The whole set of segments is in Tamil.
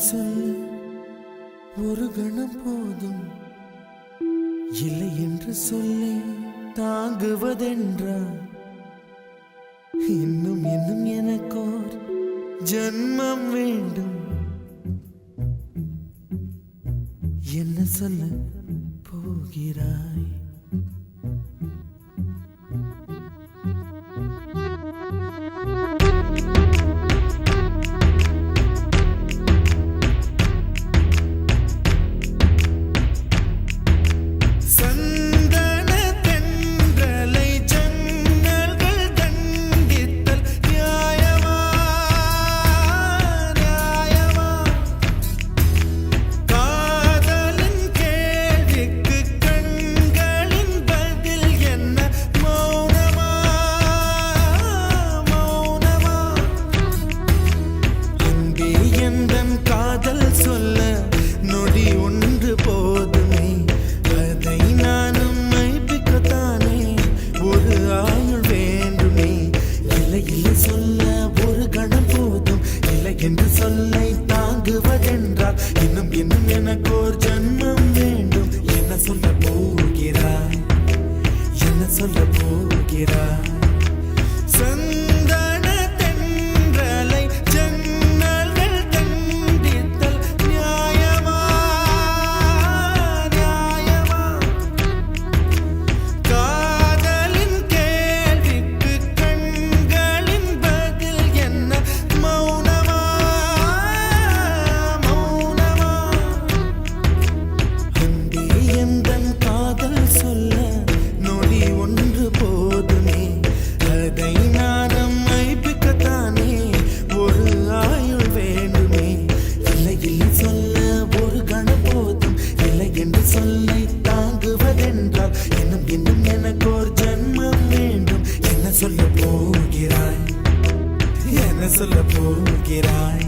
சொல்ல ஒரு கணம் போதும், இல்லை என்று சொல்லை தாங்குவதென்றா? இன்னும் இன்னும் எனக்கோர் ஜன்மம் வேண்டும். என்ன சொல்ல போகிறாய்? என்று சொல்லை தாங்குவதென்றால் இன்னும் இன்னும் எனக்கோர் ஜன்மம் வேண்டும். என்ன சொல்ல போகிறாய்? என்ன சொல்ல போகிறாய்? சந்தன தென்றலை ஜன்னல்கள் தண்டித்தல் நியாயமா? நியாயமா? காதலின் கேள்விக்கு கண்களின் பதில் என்ன? மௌனமா? மௌனமா? அன்பே எந்தன் காதல் சொல்ல நொடி ஒன்று போதுமே, அதை நானும் மைப்பிக்கத்தானே ஒரு ஆயுள் வேண்டுமே. இல்லை இல்லை சொல்ல ஒரு கணம் போதும், இல்லை என்று சொல்லை தாங்குவதென்றால் இன்னும் இன்னும் எனக்கோர் ஜன்மம் வேண்டும். என்ன சொல்ல போகிறாய்? என்ன சொல்ல போகிறாய்?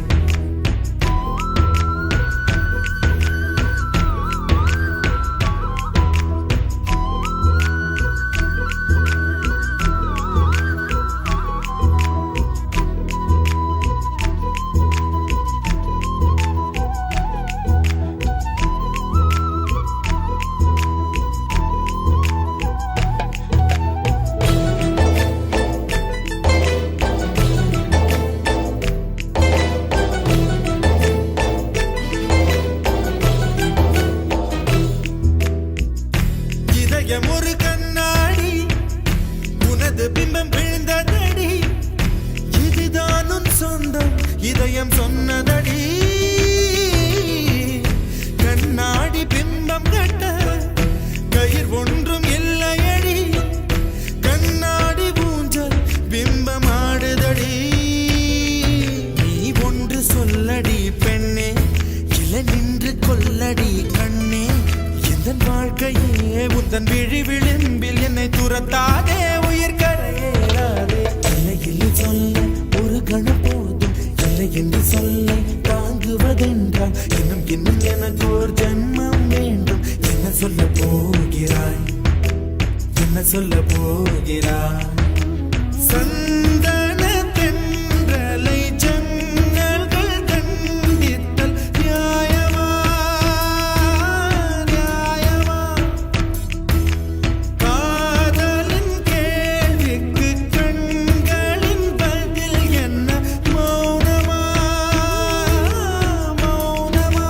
ஒரு கண்ணாடி உனது பிம்பம் விழுந்ததடி, இதுதான் உன் சொந்தம் இதயம் சொன்னதடி. கண்ணாடி பிம்பம் கட்ட கயிர் ஒன்றும் இல்லையடி, கண்ணாடி ஊஞ்சல் பிம்பம் ஆடுதடி. நீ ஒன்று சொல்லடி பெண்ணே, இல நின்று கொல்லடி கண்ணே. எந்தன் வாழ்க்கையே உந்தன் விழி விளிம்பில் என்னை துரத்தாதே, உயிர் கரையேறாதே. இல்லை இல்லை சொல்ல ஒரு கணம் போதும், இல்லை என்று சொல்லை தாங்குவதென்றால் இன்னும் இன்னும் எனக்கு ஒரு ஜன்மம் வேண்டும். என்ன சொல்ல போகிறாய்? என்ன சொல்ல போகிறாய்? சந்தன தென்றலை ஜன்னல்கள் தண்டித்தல் நியாயமா? நியாயமா? காதலின் கேள்விக்கு கண்களின் பதில் என்ன? மௌனமா? மௌனமா?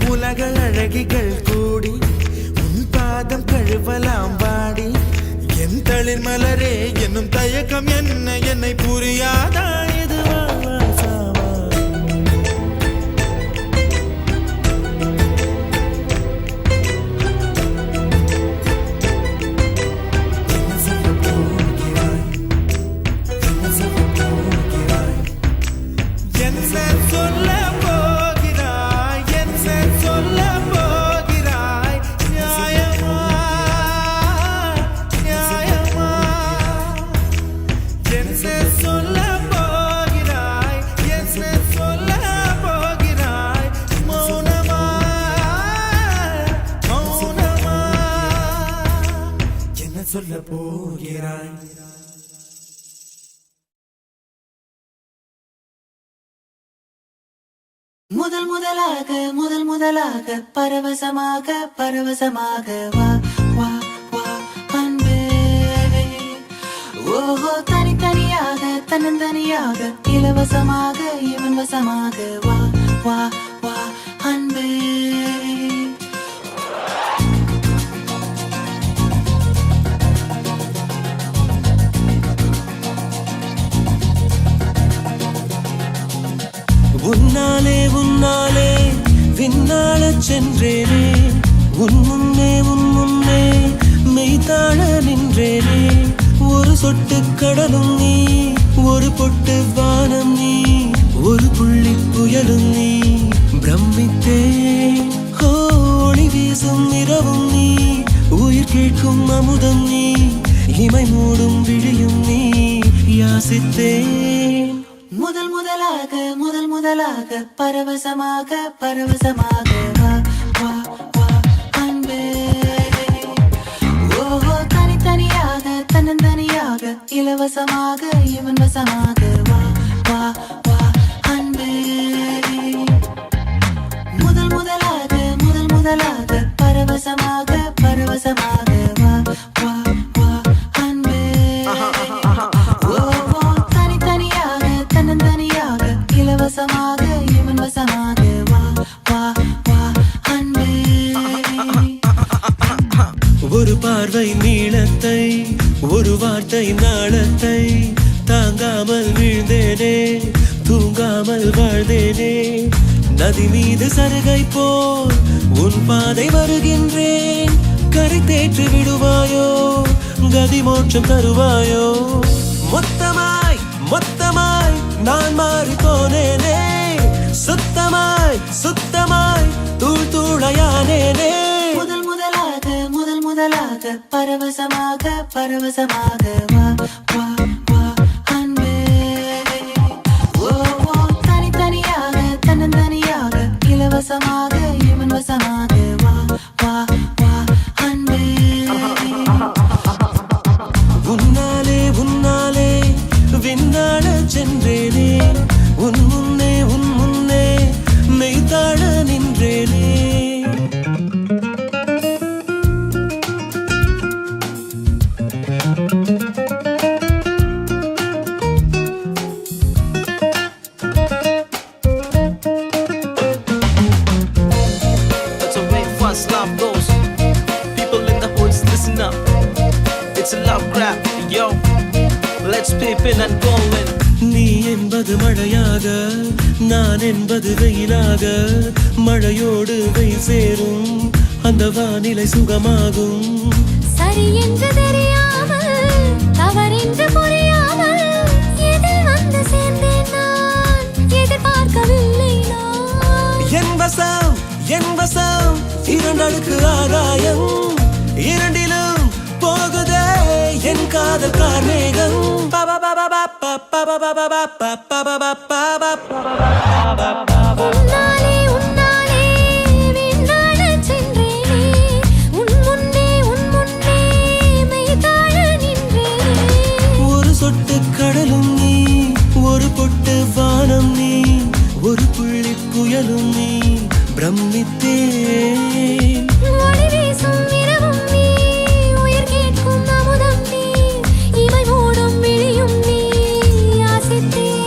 உலக அழகிகள் கூடி உன் பாதம் கழுவலாம் வாடி என் தளிர் மலரே என்னும் தயக்கம் என்ன என்னை புரியாதா இதுவா சாவா சொல்ல போகிறாய் முதல் முதலாக பரவசமாக வா வா வா அன்பே ஓஹோ தனித்தனியாக தன்னந்தனியாக இலவசமாக இவன் வசமாக வா வா வா அன்பே உன்னாலே விண்ணாளச் சென்றேனே உன் முன்னே மெய்தாழ நின்றேனே ஒரு சொட்டு கடலும் நீ ஒரு பொட்டு வானம் நீ ஒரு புள்ளி புயலும் நீ பிரமித்தேன் ஒளி வீசும் இரவும் நீ உயிர் கேட்கும் அமுதம் நீ இமை மூடும் விழியும் நீ யாசித்தேன் முதல் முதலாக பரவசமாக வா வா வா அன்பே ஓஹோ தனித்தனியாக தன்னந்தனியாக இலவசமாக இவன் வசமாக வா வா வா அன்பே முதல் முதலாக பரவசமாக வா வா வா அன்பே ஓஹோ தனித்தனியாக தன்னந்தனியாக இலவசமாக இவன் வசமாக வா வா வா அன்பே ஒரு பார்வை நீளத்தை ஒரு வார்த்தை நாளத்தை தாங்காமல் வீழ்ந்தேனே தூங்காமல் வாழ்ந்தேனே நதி மீது சருகை போல் உன் பாதை வருகின்றேன் கரை தேற்றி விடுவாயோ கதி மோட்சம் தருவாயோ மொத்தமாய் நான் மாறி போனேனே சுத்தமாய் தூளாயானேனே முதல் முதலாக பரவசமாக வா வா வா அன்பே ஓ தனித்தனியாக தன்னந்தனியாக இலவசமாக இவன் வசமாக வா வா வா அன்பே உன்னாலே விண்ணாளச் சென்றேனே உன் முன்னே மெய்தாழ நின்றேனே That's the way fast love goes. People in the hoods, listen up. It's a love grab, yo. Let's peep in and go in. நீ என்பது மழையாக நான் என்பது வெயிலாக மழையோடு வெயில் சேரும் அந்த வானிலை சுகமாகும் சரி என்று தெரியாமல் தவறென்று புரியாமல் எதில் வந்து சேர்ந்தேன் நான் எதிர்பார்க்கவில்லை நான் என் வசம் இரண்டடுக்கு ஆகாயம் இரண்டிலும் போகுதே என் காதல் கார்மேகம் உன்னாலே விண்ணாளச் சென்றேனே உன் முன்னே மெய்தாழ நின்றேனே ஒரு சொட்டு கடலும் நீ ஒரு பொட்டு வானம் நீ ஒரு புள்ளி புயலும் நீ பிரமித்தேன் ஒளி வீசும் இரவும் நீ உயிர் கேட்கும் அமுதம் நீ இமை மூடும் விழியும் நீ யாசித்தேன்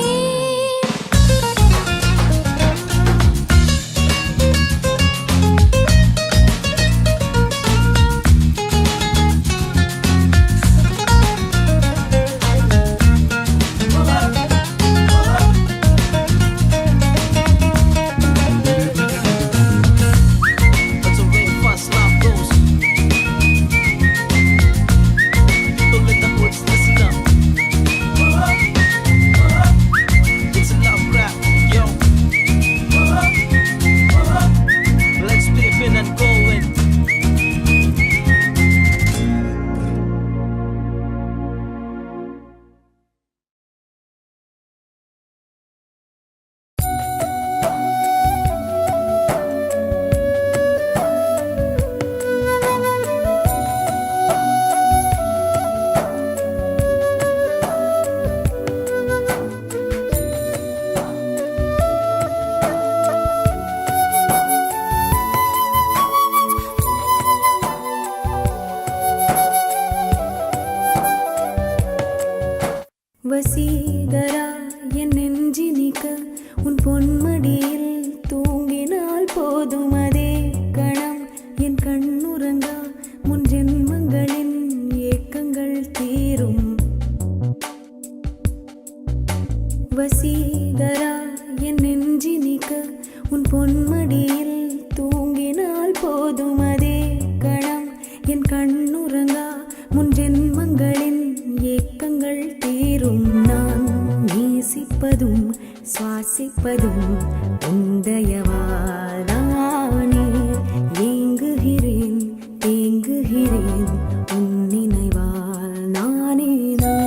உன் பொன்மடியில் தூங்கினால் போதும் அதே கணம் என் கண்ணுறங்கா முன் ஜென்மங்களின் ஏக்கங்கள் தீரும் வசீகரா என் நெஞ்சினிக்க உன் பொன்மடியில் தூங்கினால் போதும் அதே கணம் என் கண்ணுறங்கா முன் ஜென்மங்களின் ஏக்கங்கள் தீரும் நான் நேசிப்பதும் சுவாசிப்பதும் உந்தயவாதானே ஏங்குகிறேன் தேங்குகிறேன் உன் நினைவால் நானே நான்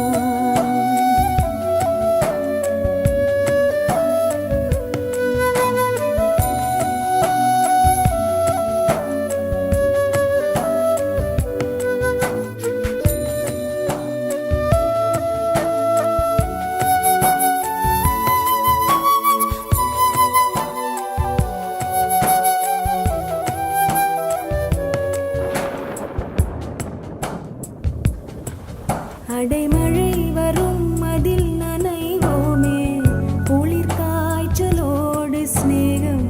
அடைமழை வரும் அதில் நனைவோமே குளிர் காய்ச்சலோடு சிநேகம்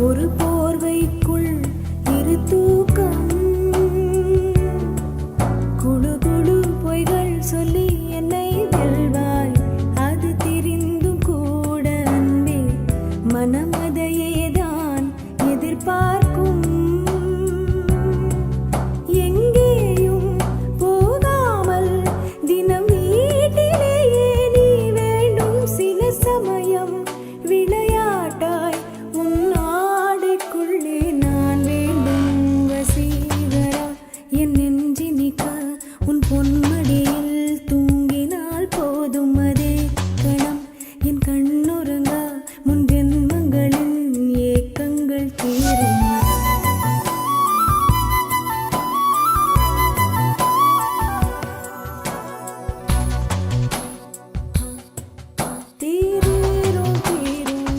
ஒரு போர்வைக்குள் இரு தூக்கம் குடு குடு பொய்கள் சொல்லி என்னை வெல்வாய் அது தெரிந்தும் கூட அன்பே மனம் அதையேதான் எதிர்பார்க்கும் எங்கேயும் போகாமல் தினம் வீட்டிலேயே நீ வேண்டும் சில சமயம் விளையாட்டாய் உன் ஆடைக்குள்ளே நான் வேண்டும் வசீகரா என் நெஞ்சினிக்க உன் பொன்மடியில் தூங்கினால் போதும் அதே கணம் என் கண்ணுறங்கா முன் ஜென்மங்களின் ஏக்கங்கள் தீரும் தீரும் தீரும்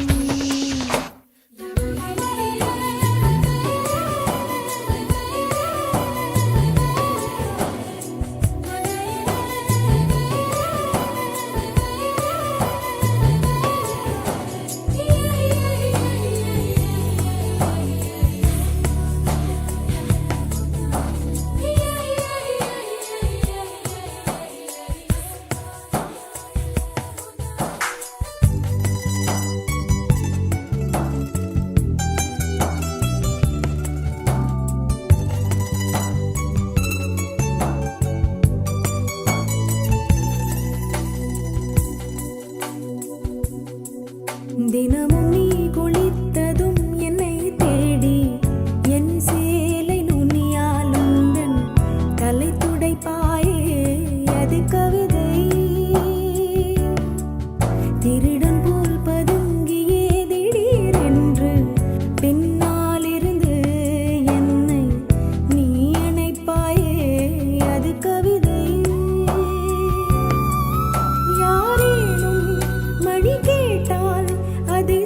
தினமும் நீ குளித்ததும் என்னை தேடி என் சேலை நுனியால் உந்தன் தலை துடைப்பாயே அது கவிதை திருடன் போல் பதுங்கியே திடீரென்று பின்னாலிருந்து என்னை நீ அணைப்பாயே அது கவிதை யாரேனும் மணி கேட்டால் அதை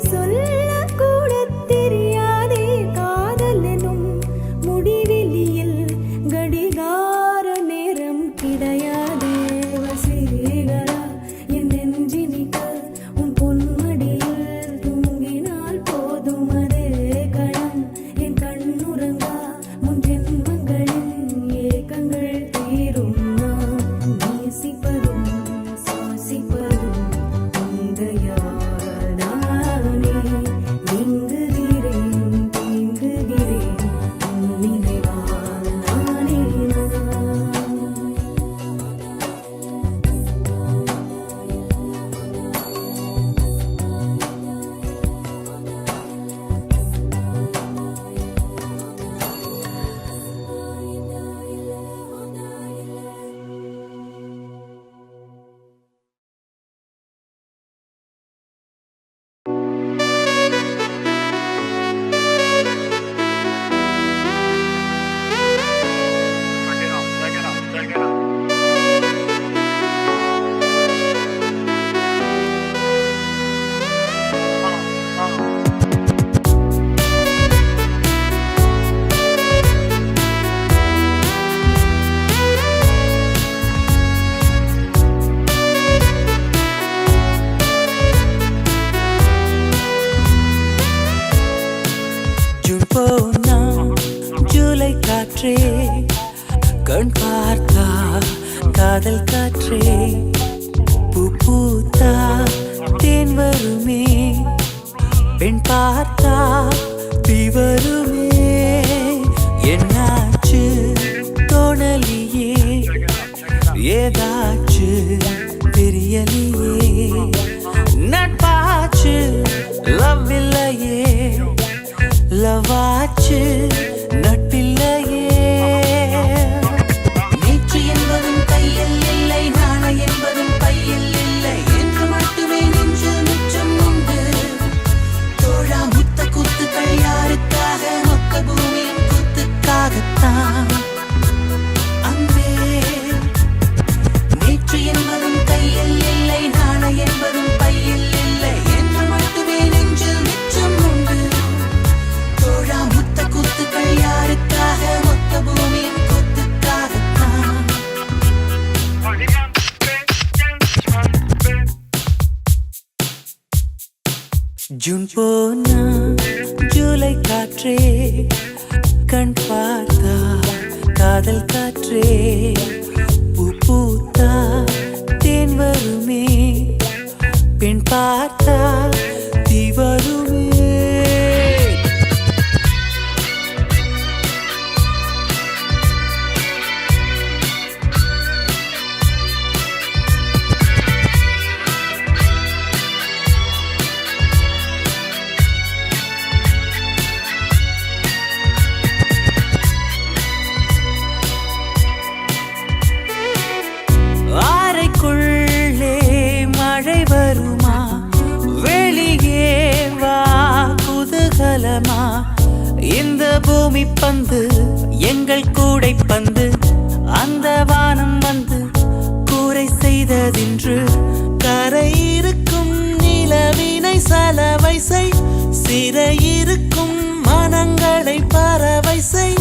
காதல் காற்றே பூ பூத்தா தேன் வருமே பெண் பார்த்தா தீ வருமே என்னாச்சு தோணலியே ஏதாச்சு தெரியலையே நட்பாச்சு லவ் இல்லையே லவாச்சு நட்பில்லையே நேற்று என்பதும் கையில் இல்லை நாளை என்பதும் பையில் இல்லை என்று மட்டுமே நெஞ்சில் மிச்சம் உண்டு தோழா முத்த குத்துக்கள் யாருக்காக மொத்த பூமியின் குத்துக்காகத்தான் அன்பே நேற்று என்பதும் கையில் இல்லை நாளை என்பதும் பையில் இல்லை என்று மட்டுமே நெஞ்சில் மிச்சம் உண்டு தோழா முத்த குத்துக்கள் யாருக்காக மொத்த பூமியின் குத்துக்காகத்தான் ஜூன் போனா ஜூலை காற்றே கண் பார்த்தா காதல் காற்றே பூ பூத்தா தேன் வருமே பெண் பார்த்தா தீ வருமே அறைக்குள்ளே மழை வருமா வெளியே வா குதூகலமா இந்த பூமி பந்து எங்கள் கூடை பந்து அந்த வானம் வந்து கூரை செய்ததென்று கரையிருக்கும் நிலவினை சலவை செய் சிறையிருக்கும் மனங்களை பறவை செய்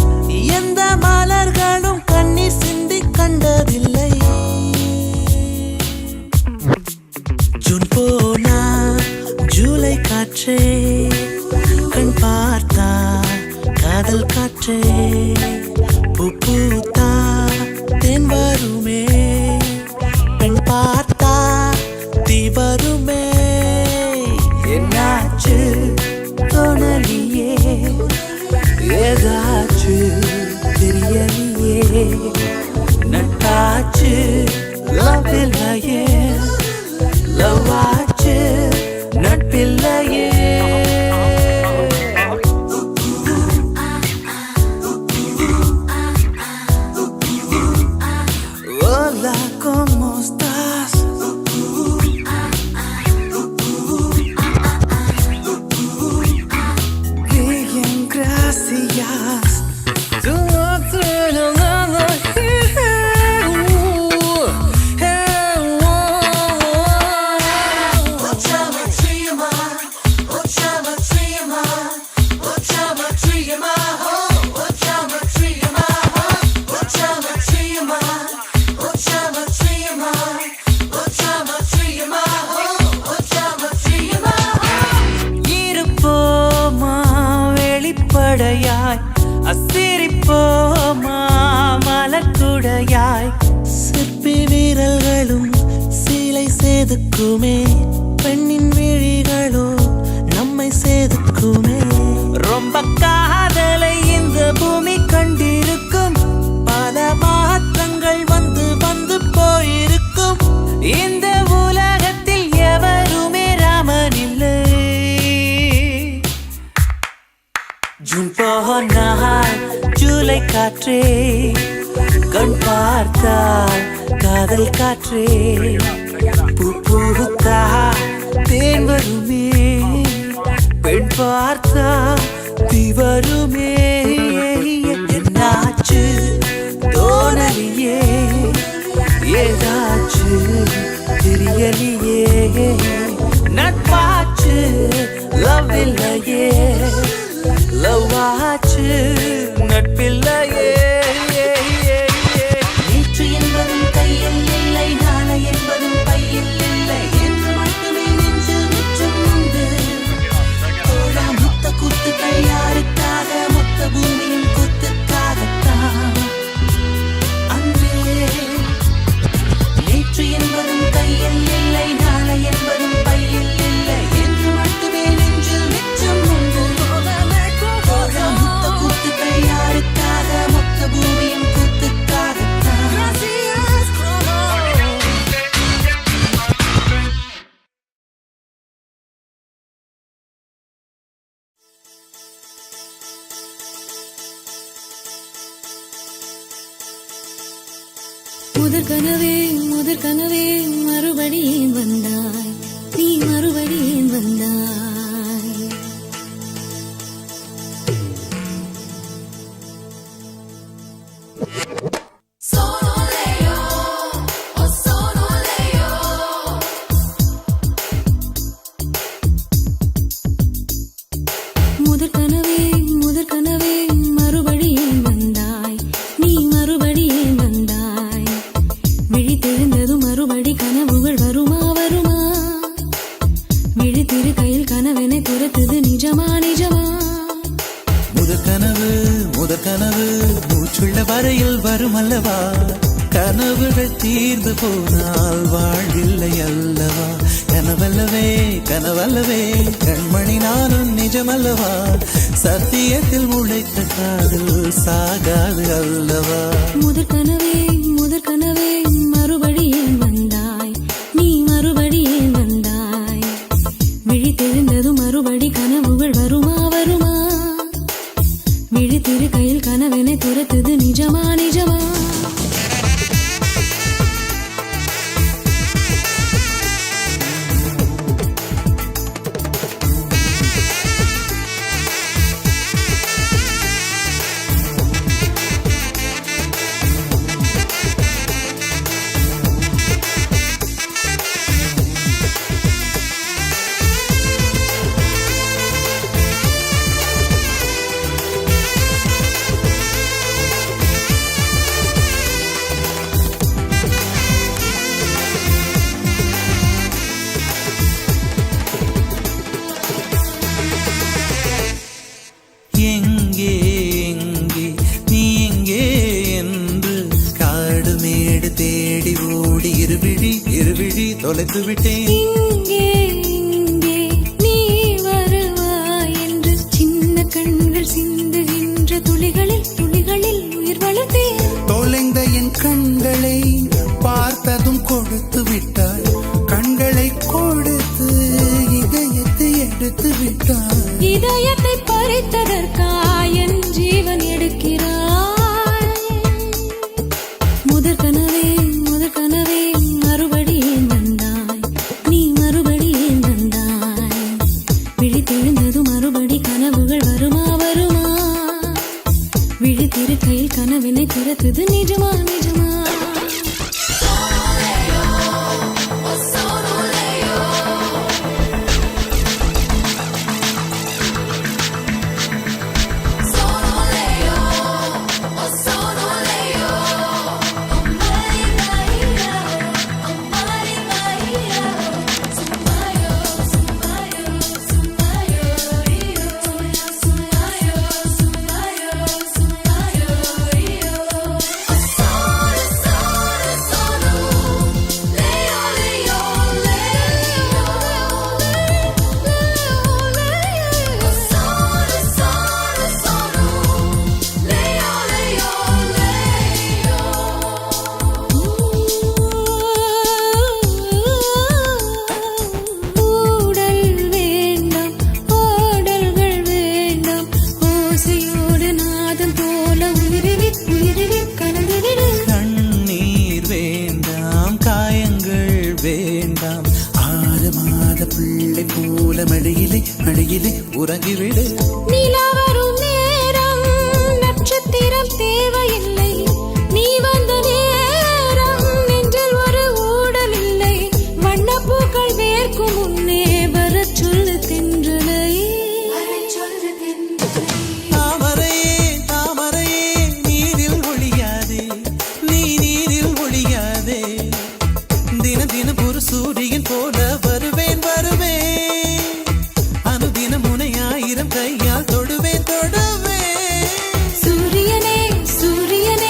எந்த மலர்களும் கண்ணீர் சிந்தி கண்டதில்லை ஜூன் போனா ஜூலை காற்றே கண் பார்த்தா காதல் காற்றே பூ பூத்தா தேன் வருமே பெண் பார்த்தா தீ வருமே என்னாச்சு தோணலியே ஏதாச்சு தெரியலையே நட்டாச்சு லவ் இல்லையே லவாச்சு நட்பில்லையே Hola, ¿cómo estás? Bien, gracias. Tú no tienes nada இருப்போமா வெளிப்படையாய் அசிரிப்போமா மலக்குடையாய் சிற்பி வீரல்களும் சிலை செதுக்குமே பெண்ணின் விழிகளோ நம்மை செதுக்குமே ரொம்ப காதலை இந்த பூமி கண்டிருக்கும் பல மாற்றங்கள் வந்து வந்து போயிருக்கும் இந்த உலகத்தில் எவருமே ராமன் இல்லை ஜூன் போனால் ஜூலை காற்றே கண் பார்த்தால் காதல் காற்றே பூ பூத்தா தேன் வருமே பெண் பார்த்தா தீ வருமே என்னாச்சு தோணலியே ஏதாச்சு தெரியலையே நட்பாச்சு லவ் இல்லையே லவாச்சு நட்பில்லையே நேற்று என்பதும் கையில் இல்லை நாளை என்பதும் பையில் இல்லை என்று மட்டுமே நெஞ்சில் மிச்சம் உண்டு தோழா முத்த குத்துக்கள் யாருக்காக மொத்த பூமியின் குத்துக்காகத்தான் அன்பே முதற் கனவே மறுபடி ஏன் வந்தாய் நீ மறுபடி ஏன் வந்தாய் முதற் கனவே மறுபடி ஏன் வந்தாய் நீ மறுபடி ஏன் வந்தாய் விழித்தெழுந்ததும் மறுபடி கனவுகள் வருமா விழித்திரு கையில் கனவெனை துரத்துது நிஜமா முதற் கனவு மூச்சுள்ள வரையில் வரும் அல்லவா கனவுகள் தீர்ந்து போனால் வாழ்வில்லை அல்லவா கனவல்லவே கண்மணி நானும் நிஜமல்லவா சத்தியத்தில் முளைத்த காதல் சாகாது அல்லவா முதற் கனவே மறுபடி ஏன் வந்தாய் நீ மறுபடி ஏன் வந்தாய் விழித்தெழுந்ததும் மறுபடி கனவுகள் வருமா விழித்திரு கையில் கனவெனை துரத்துது நிஜமா எங்கே நீ எங்கே என்று காடு மேடு தேடி ஓடி இருவிழி தொலைத்து விட்டேன் இங்கே நீ வருவாய் என்று சின்ன கண்கள் சிந்துகின்ற துளிகளில் உயிர் வளர்த்தேன் தொலைந்த என் கண்களை பார்த்ததும் கொடுத்து விட்டாய் கண்களை கொடுத்து இதயத்தை எடுத்து விட்டாய் இதயத்தை பறித்ததற்காய் என் ஜீவன் எடுக்கிறாய் முதற் கனவே மறுபடி ஏன் வந்தாய் நீ மறுபடி ஏன் வந்தாய் விழித்தெழுந்ததும் மறுபடி கனவுகள் வருமா விழித்திரு கையில் கனவினை துரத்துது நிஜமா வேண்டாம் 6 மாத பிள்ளை போல மடியிலே உறங்கிவிடு நிலா வரும் நேரம் நட்சத்திரம் தேவையில்லை நீ வந்த நேரம் நெஞ்சில் ஒரு ஊடல் இல்லை வண்ணப்பூக்கள் வேர்க்கும் முன்னே வரச் சொல்லு தென்றலை தாமரையே நீரில் ஒளியாதே நீ நீரில் ஒளியாதே தினம் ஒரு சூரியன் போல வருவேன் அனுதினம் உனை 1000 கையால் தொடுவேன் சூரியனே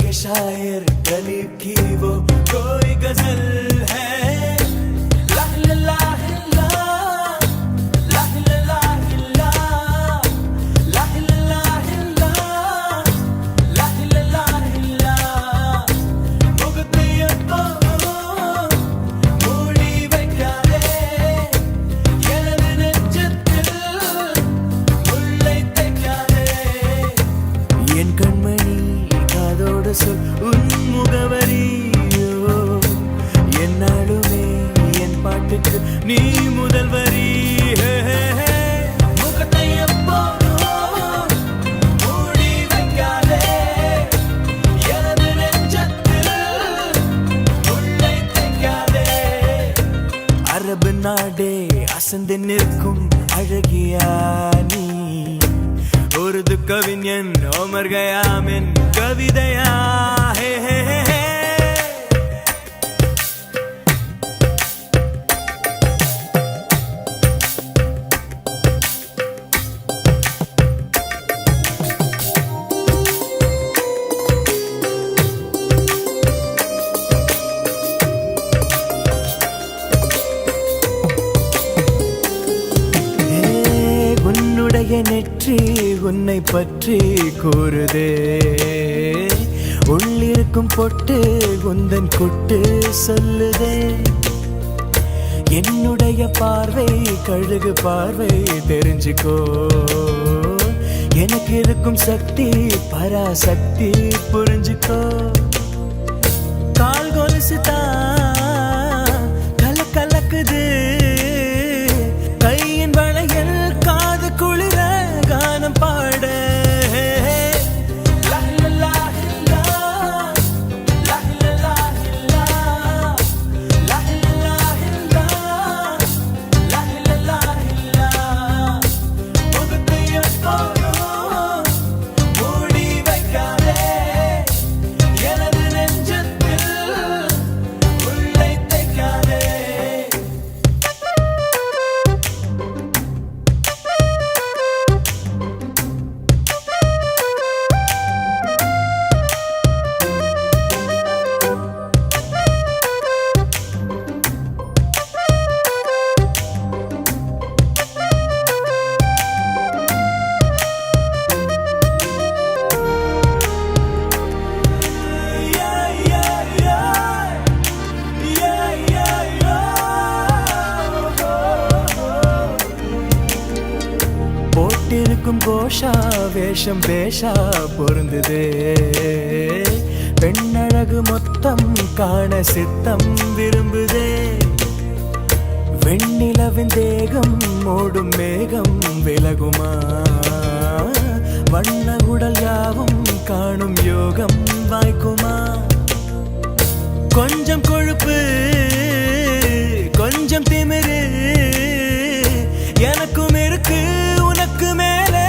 के शायर गरीब की वो कोई गजल है। ला ला ला ला, ला ला ला ला, ला ला ला ला, ला ला ला ला। முகத்தையப்போ மூடி வைக்காதே, எனது நெஞ்சத்தில் முள்ளை தைக்காதே। என் கண்மணி காதோடு சொல் உன் முகவரியோ, என்னாலுமே என் பாட்டுக்கு நீ முதல் வரி। முகத்தை எப்போதும் மூடி வைக்காதே, எனது நெஞ்சத்தில் முள்ளை தைக்காதே। அரபு நாடே அசந்து நிற்கும் அழகியா நீ, உருது கவிஞன் ஓமர் கயாமின் கவிதையா? ஹே ஹே ஹே ஹே। உன்னுடைய நெற்றி உன்னை பற்றி கூறுதே, உள்ளிருக்கும் பொட்டு உந்தன் குட்டு சொல்லுதே। என்னுடைய பார்வை கழுகு பார்வை தெரிஞ்சுக்கோ, எனக்கு இருக்கும் சக்தி பராசக்தி புரிஞ்சுக்கோ। கால் கொலுசு தான் கல கலக்குது, கையின் வளையல் காது குளிர கானம் பாட। லா லா லா லா, லா லா லா லா, லா லா லா லா, லா லா லா லா। முகத்தை எப்போதும் மூடி வைக்காதே, எனது நெஞ்சத்தில் முள்ளை தைக்காதே। போட்டிருக்கும் கோஷா வேஷம் பேஷா பொருந்துதே, பெண்ணழகு மொத்தம் காண சித்தம் விரும்புதே। வெண்ணிலவின் தேகம் மூடும் மேகம் விலகுமா, வண்ண உடல் யாவும் காணும் யோகம் வாய்க்குமா। கொஞ்சம் கொழுப்பு கொஞ்சம் திமிரு எனக்கும் இருக்கு, உனக்கு மேலே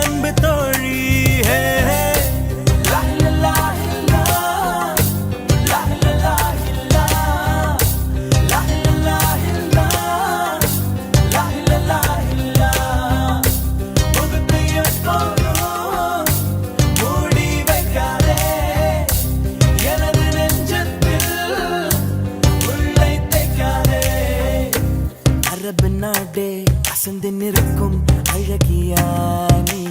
அன்பு தோழி। ஹே ஹே। லா லா லா லா, லா லா லா லா, லா லா லா லா, லா லா லா லா। முகத்தை எப்போதும் மூடி வைக்காதே, எனது நெஞ்சத்தில் முள்ளை தைக்காதே। அரபு நாடே அசந்து நிற்கும் அழகியா நீ,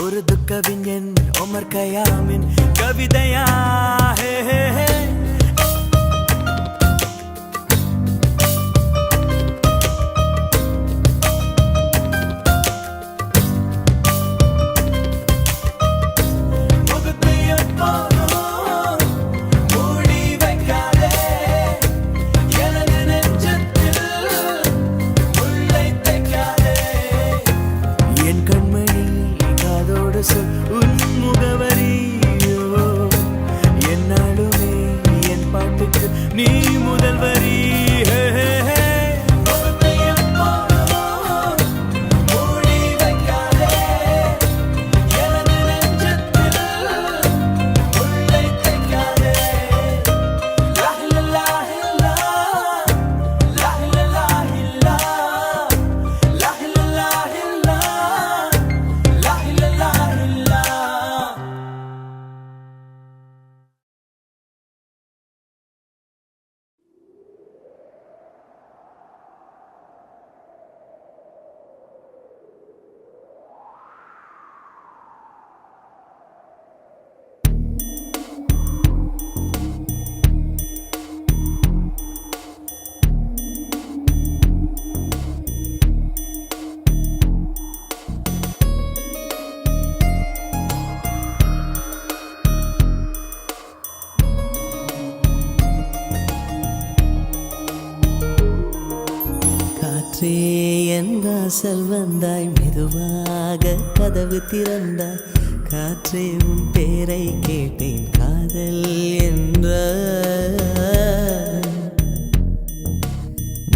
உருது கவிஞன் ஓமர் கயாமின் கவிதையா? ஹே ஹே ஹே। முகத்தை எப்போதும் மூடி வைக்காதே, எனது நெஞ்சத்தில் முள்ளை தைக்காதே। என் கண்மணி காதோடு சொல் உன் முகவரியோ, என்னாலுமே என் பாட்டுக்கு நீ முதல் வரி। ஹே ஹே ஹே। முகத்தை எப்போதும் மூடி வைக்காதே, எனது நெஞ்சத்தில் முள்ளை தைக்காதே। லா லா லா லா, லா லா லா லா, லா லா லா லா, லா லா லா லா। காற்றே என் வாசல் வந்தாய் மெதுவாக கதவு திறந்தாய் காற்றே உன் பேரை கேட்டேன் காதல் என்ற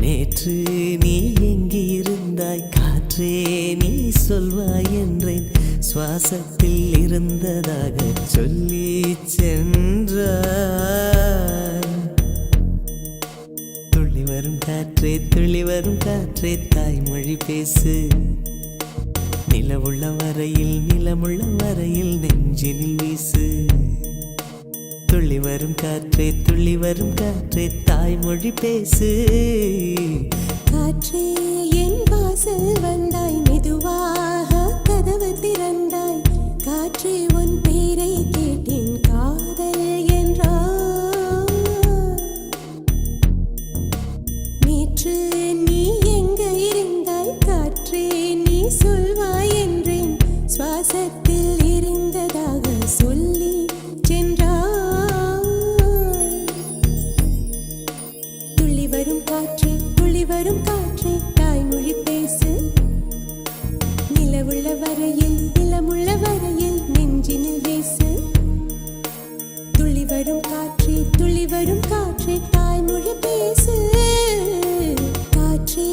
நேற்று நீ எங்கிருந்தாய் காற்றே நீ சொல்வாய் என்றேன் சுவாசத்தில் இருந்ததாக சொல்லி சென்றாய் துள்ளி வரும் காற்றே தாய்மொழி பேசு நிலமுள்ள வரையில் நெஞ்சினில் வீசு துள்ளி வரும் காற்றே தாய்மொழி பேசு காற்றே என் வாசல் வந்தாய் மெதுவாக கதவு திறந்தாய் காற்றே உன் பேரை கேட்டேன் காதல் என்றாய் நேற்று நீ எங்க இருந்தாய் காற்றே நீ சொல்வாய் என்றேன் சுவாசத்தில் இருந்ததாக சொல்லி சென்றாய் துள்ளி வரும் காற்றே தாய்மொழி பேசு நிலமுள்ள வரையில் நெஞ்சினில் வீசு துள்ளி வரும் காற்றே தாய்மொழி பேசு காற்றே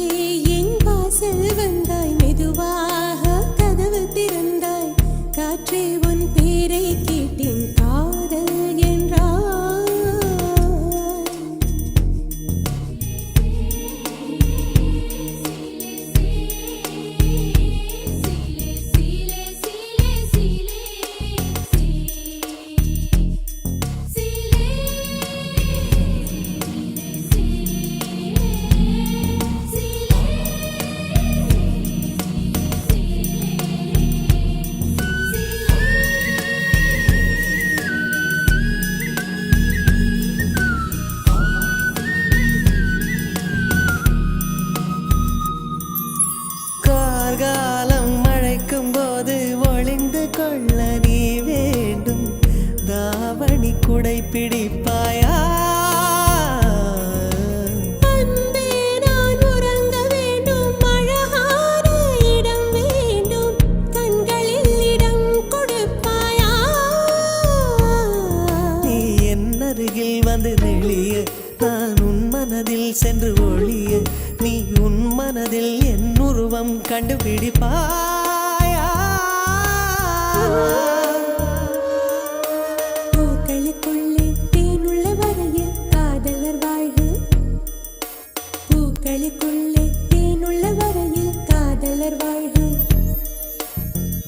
என் வாசல் வந்தாய் மெதுவாக கதவு திறந்தாய் காற்றே உன் பேரை கேட்டேன் காதல் என்றாய் கார்காலம் மழைக்கும் போது ஒளிந்து கொள்ள நீ வேண்டும் தாவணி குடை பிடிப்பாயா அன்பே நான் உறங்க வேண்டும் அழகான இடம் வேண்டும் கண்களில் இடம் கொடுப்பாயா நீ என் அருகில் வந்து நெளிய நான் உன் மனதில் சென்று ஒளிய நீ உன் மனதில் என் உருவம் கண்டுபிடிப்பாயா பூக்களுக்குள்ளே தேனுள்ள வரையில் காதலர் வாழ்வு பூக்களுக்குள்ளே தேனுள்ள வரையில் காதலர் வாழ்வு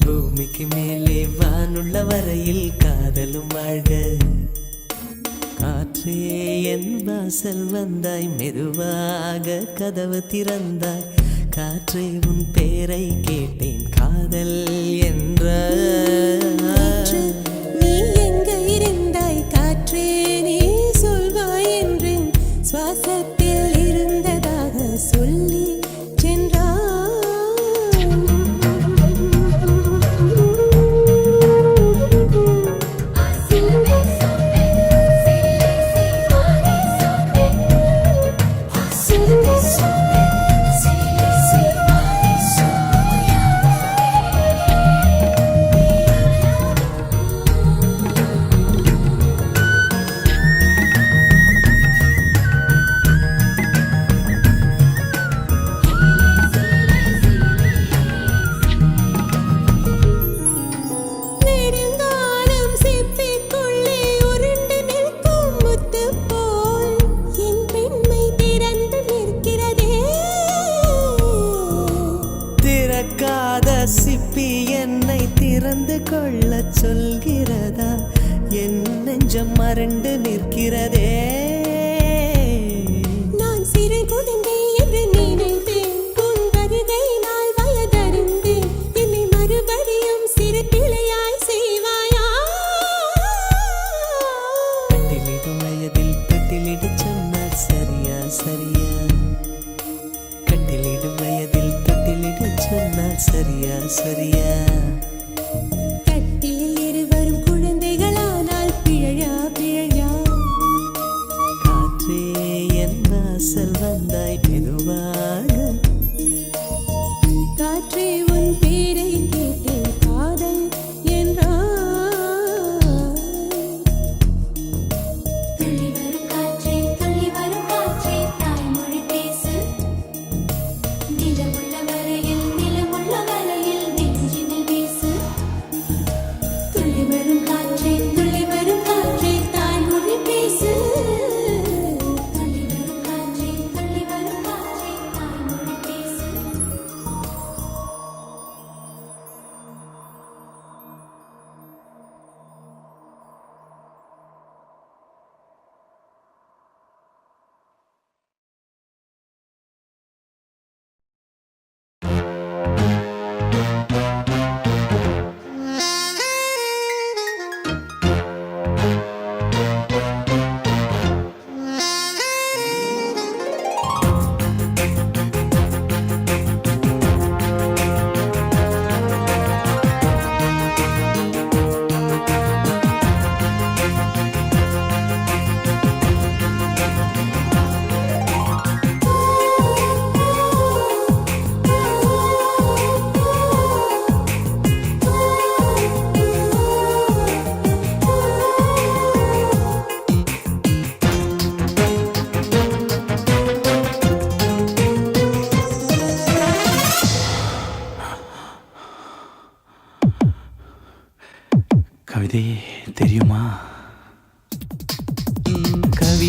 பூமிக்கு மேலே வானுள்ள வரையில் காதலும் வாழ்க காற்றே என் வாசல் வந்தாய் மெதுவாக கதவு திறந்தாய் காற்றே உன் பேரை கேட்டேன் காதல் என்ற நேற்று நீ எங்க இருந்தாய் காற்றே நீ சொல்வாய் என்றேன் சுவாசத்தில் இருந்ததாக சொல்லி நெடுங்காலம் சிப்பிக்குள்ளே உருண்டு நிற்கும் முத்து போல் என் பெண்மை திறந்து நிற்கிறதே திறக்காத சிப்பி என்னை திறந்து கொள்ள சொல்கிறதா என் நெஞ்சம் மறண்டு நிற்கிறதே நான் சிறு குழந்தை என்று நினைத்தேன் உன் வருகையினால் வயதறிந்தேன் என்னை மறுபடியும் சிறு பிள்ளையாய் செய்வாயா கட்டிலிடும் வயதில் தொட்டிலிடு சொன்னால் சரியா கட்டிலிடும் வயதில் தொட்டிலிடு சொன்னால் சரியா கட்டிலில் இருவரும் குழந்தைகளானால் பிழையா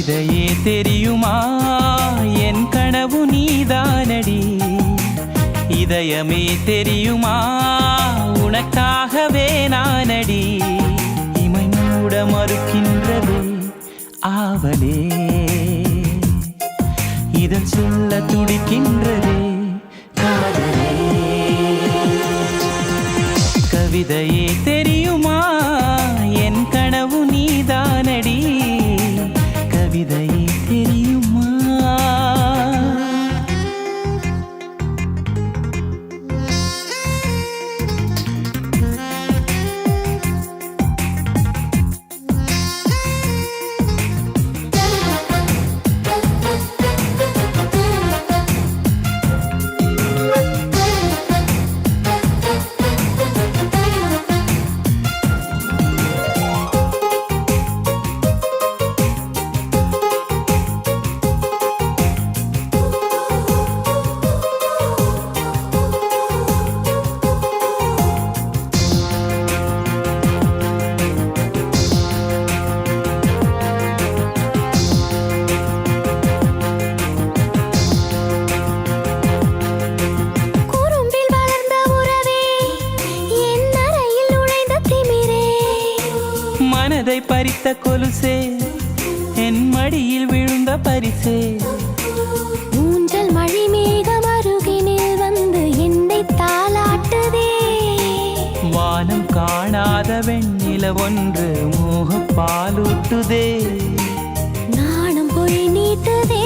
கவிதையே தெரியுமா என் கனவு நீதானடி இதயமே தெரியுமா உனக்காகவே நானடி இமை மூட மறுக்கின்றதே ஆவலே இதன் சொல்ல துடிக்கின்றதே காதலே கவிதையே தெரியுமா என் கனவு நீதானடி கவிதையே தெரியுமா மனதை பறித்த கொலுசே என் மடியில் விழுந்த பரிசே ஊஞ்சல் மழை மேகம் அருகினில் வந்து என்னை தாலாட்டுதே வானம் காணாத வெண்ணில ஒன்று மோகப் பாலூட்டுதே நாணம் போய் நீட்டுதே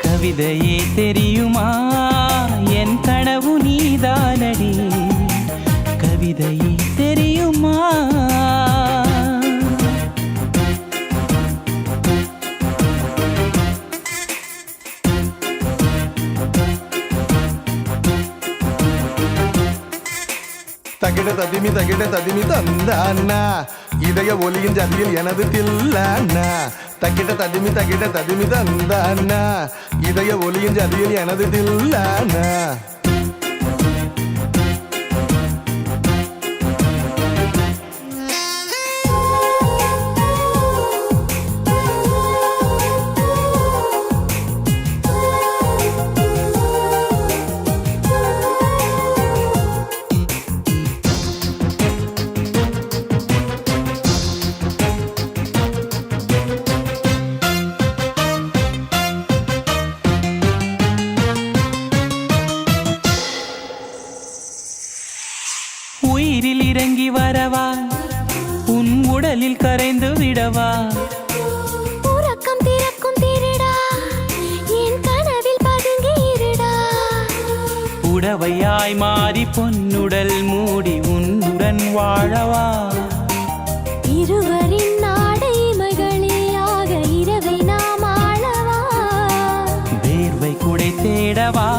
கவிதையே தெரியுமா என் கனவு நீதானடி கவிதையே தெரியுமா தகிட ததிமி தந்த அண்ணா இதய ஒலியின் ஜதியில் எனது தில்ல அண்ணா தகிட ததிமி தந்த அண்ணா இதய ஒலியின் ஜதியில் எனது தில்ல அண்ணா உயிரில் இறங்கி வரவா உன் உடலில் கரைந்து விடவா உறக்கம் திறக்கும் திருடா என் கனவில் பதுங்கி இருடா உடவையாய் மாறி பொன்னுடல் மூடி உன்னுடன் வாழவா இருவரின் நாடை மகளியாக இரவை நாம் ஆளவா வேர்வை குடை தேடவா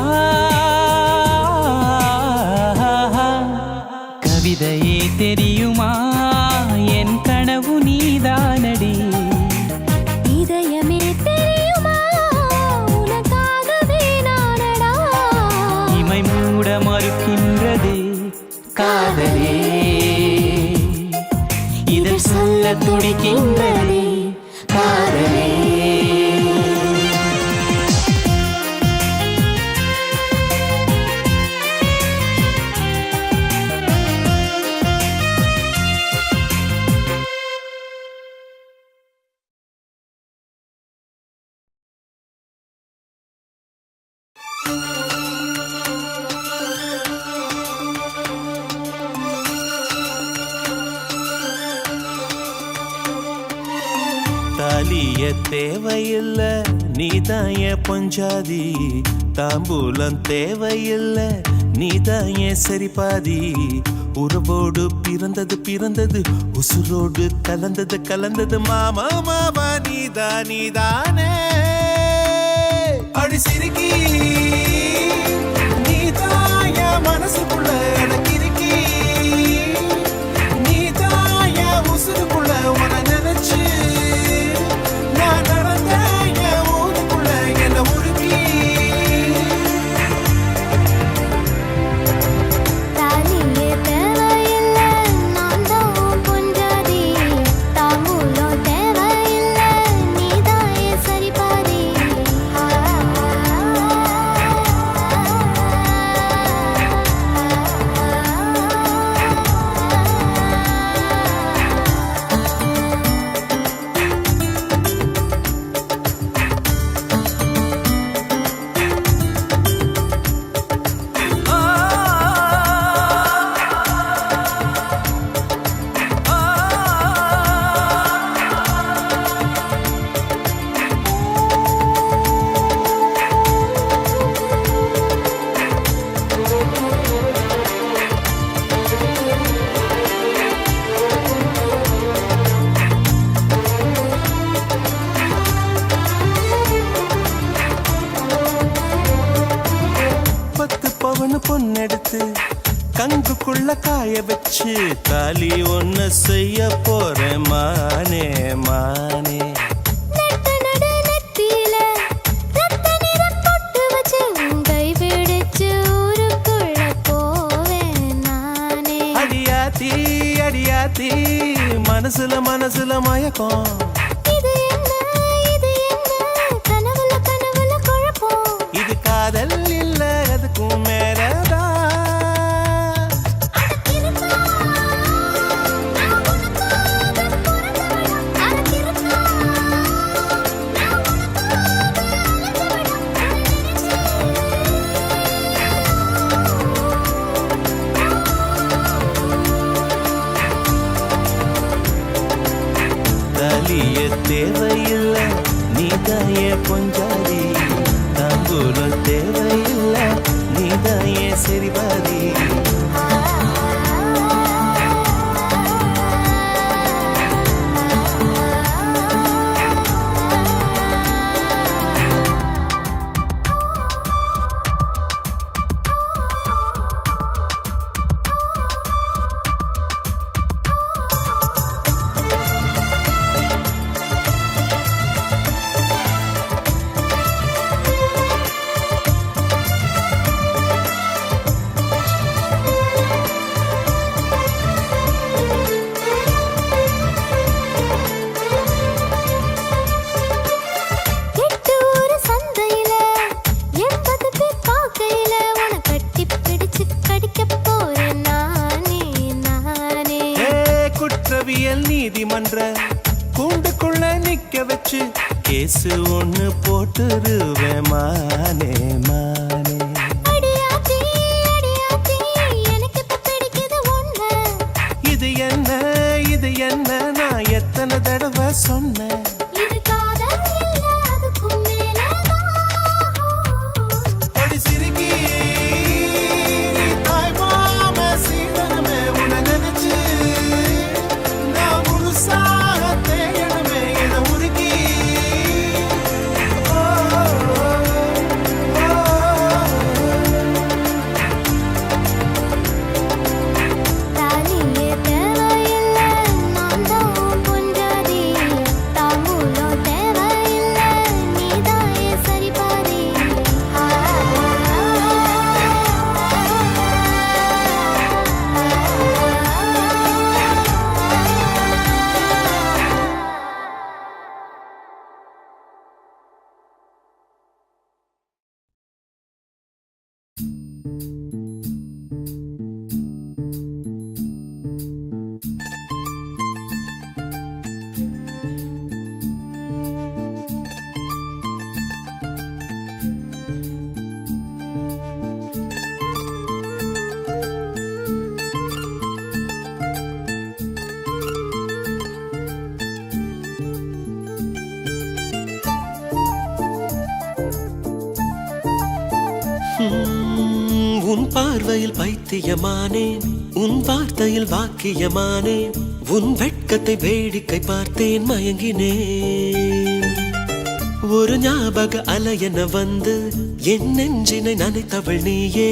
கவிதையே தெரியுமா என் கனவு நீதானடி இதயமே தெரியுமா உனக்காகவே நானடா இமை மூட மறுக்கின்றதே காதலே இதழ் சொல்ல துடிக்கின்றதே காதலே தாலிய தேவையில்ல நீதாய பொஞ்சாதி தாம்பூலம் தேவையில்ல நீதாய சரிபாதி உறவோடு பிறந்தது உசுரோடு கலந்தது மாமா மாமா நீதானே அடி சிரிக்கி நீதாய மனசுக்குள்ள எனக்கு இருக்கி நீதாய உசுருக்குள்ள உன நினைச்சு நான் நடந்த என் ஊருக்குள்ள என்ன உருக்கி தாலியே தேவையில்ல நான் தான் பொஞ்சாதி காய வச்சு தாலி ஒன்னு செய்ய போறேன் மானே மானே. நட்ட நடு நெத்தியில ரத்த நிறம் பொட்டு வச்சு உன் கை பிடிச்சு ஊருக்குள்ள போவேன் நானே. அடியாத்தி அடியாத்தி மனசுல மனசுல மயக்கம். இது என்ன கனவுல கனவுல குழப்பம். இது காதல் இல்ல அதுக்கும் மேலதான். தாலிய தேவையில்ல நீதாயே பொஞ்சாதி. தாம்பூலம் தேவையில்ல நீதாயே சரிபாதி. எட்டு ஊரு சந்தையில 80 பேர் பார்க்கையில உன்னை கட்டிப் பிடிச்சு கடிக்கப் போறேன் நானே நானே. ஏ குற்றவியல் நீதிமன்ற கூண்டுக்குள்ள நிக்க வச்சு கேசு ஒண்ணு போட்டுருவேன் மானே மானே. அடியாத்தி எனக்கு இப்ப பிடிக்குது ஒண்ணு. இது என்ன நான் எத்தனை தடவை சொன்னேன். இது காதல் இல்ல அதுக்கும் மேலதான். அடி சிறுகி தாய் மாம சீதனமே உன்னை நினைச்சு நான் முழுசாக தேயணுமே என உருகி. ஓ, ஓ, ஓ. தாலியே தேவையில்ல நான் தான் பொஞ்சாதி. தாம்பூலம் தேவையில்ல நீதாயே சரிபாதி. உன் பார்வையில் பைத்தியமானேன், உன் வார்த்தையில் வாக்கியமானேன், உன் வெட்கத்தை வேடிக்கை பார்த்தேன் மயங்கினேன். ஒரு ஞாபக அலையென வந்து என் நெஞ்சினை நனைத்தவள் நீயே,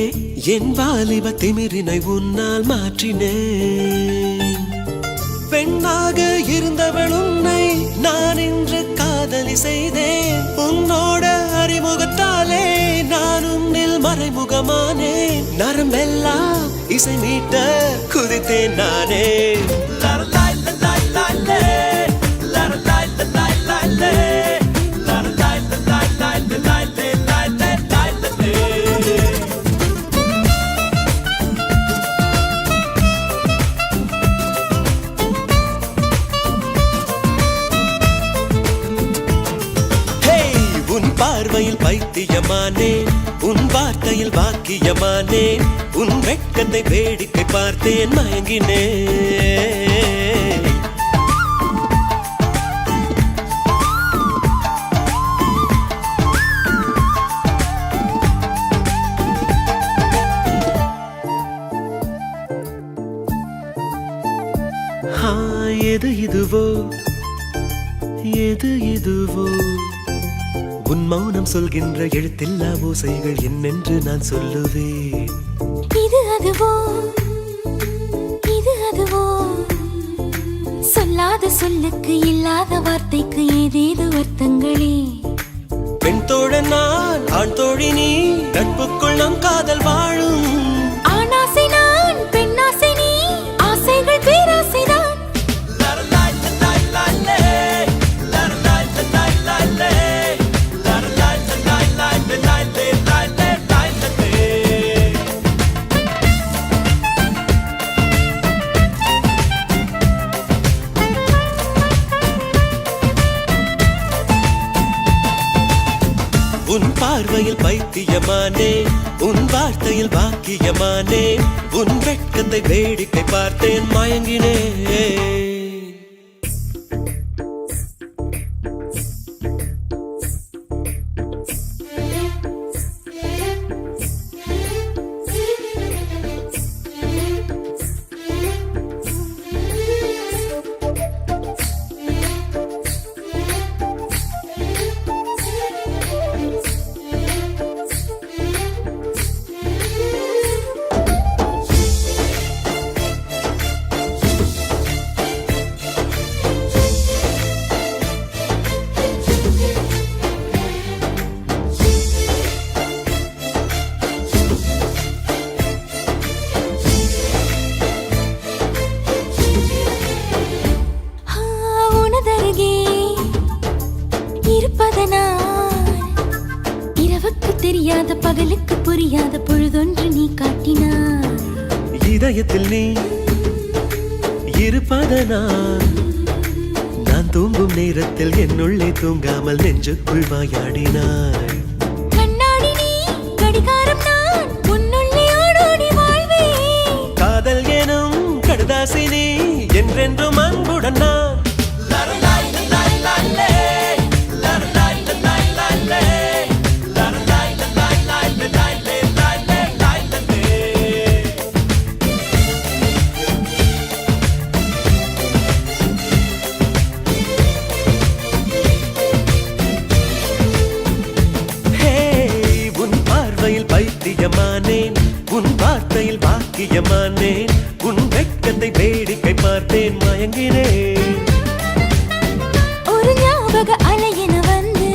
என் வாலிப திமிரினை உன்னால் மாற்றினேன். பெண்ணாக இருந்தவள் உன்னை நான் இன்று காதலி செய்தேன். உன்னோட அறிமுகத்தாலே நான் உன்னில் மறைமுகமானேன். நரம்பெல்லாம் இசை மீட்ட குதித்தேன் நானே. லரலாய் லலாய் லாலே, லரலாய் லலாய் லாலே, லரலாய் லலாய் லாலே லாலே லாலே லாலே. உன் பார்வையில் பைத்தியமானேன், உன் வார்த்தையில் வாக்கியமானேன், உன் வெட்கத்தை வேடிக்கை பார்த்தேன் மயங்கினேன். எது இதுவோ எது இதுவோ உன் மௌனம் சொல்கின்ற எழுத்தில்லா ஓசைகள் என்னென்று நான் சொல்லுவேன். இது அதுவோ சொல்லுக்கு இல்லாத வார்த்தைக்கு ஏதேது அர்த்தங்களே. பெண் தோழன் நான், ஆண் தோழி நீ, நட்புக்குள் நம் காதல் வாழும். ஆணாசை நான், பெண்ணாசை நீ, ஆசைகள் பேராசைதான். உன் பார்வையில் பைத்தியமானே, உன் வார்த்தையில் பாக்கியமானே, உன் வெட்கத்தை வேடிக்கை பார்த்தேன் மயங்கினேன். தெரியாத பகலுக்கு புரியாத பொழுதொன்று நீ காட்டினாய். இதயத்தில் நீ இருப்பதனால் நான் தூங்கும் நேரத்தில் என்னுள்ளே தூங்காமல் நெஞ்சுக்குள் வாயாடினாய். கண்ணாடி நீ, கடிகாரம் நான், உன்னுள்ளே ஓடோடி வாழ்வேன். காதல் எனும் கடுதாசி நீ, என்றென்றும் அன்புடன் நான். பைத்தியமானேன், உன் வார்த்தையில் பாக்கியமானேன், உன் வெட்கத்தை வேடிக்கை பார்த்தேன் மயங்கினேன். ஒரு ஞாபக அலையென வந்து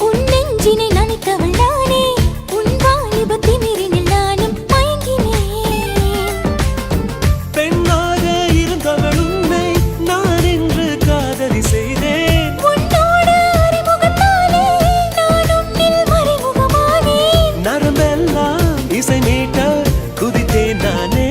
உன் நெஞ்சினை நனைத்தவள் நானே, உன் வாலிப திமிரினில் நானும் மயங்கினேன். பெண்ணாக இருந்தவள் உன்னை நான் என்று காதலி செய்தேன். உன்னோடு அறிமுகத்தாலே நான் உன்னில் மறைமுகமானேன். நரம்பெல்லாம் இசை மீட்ட குதித்தேன் நானே.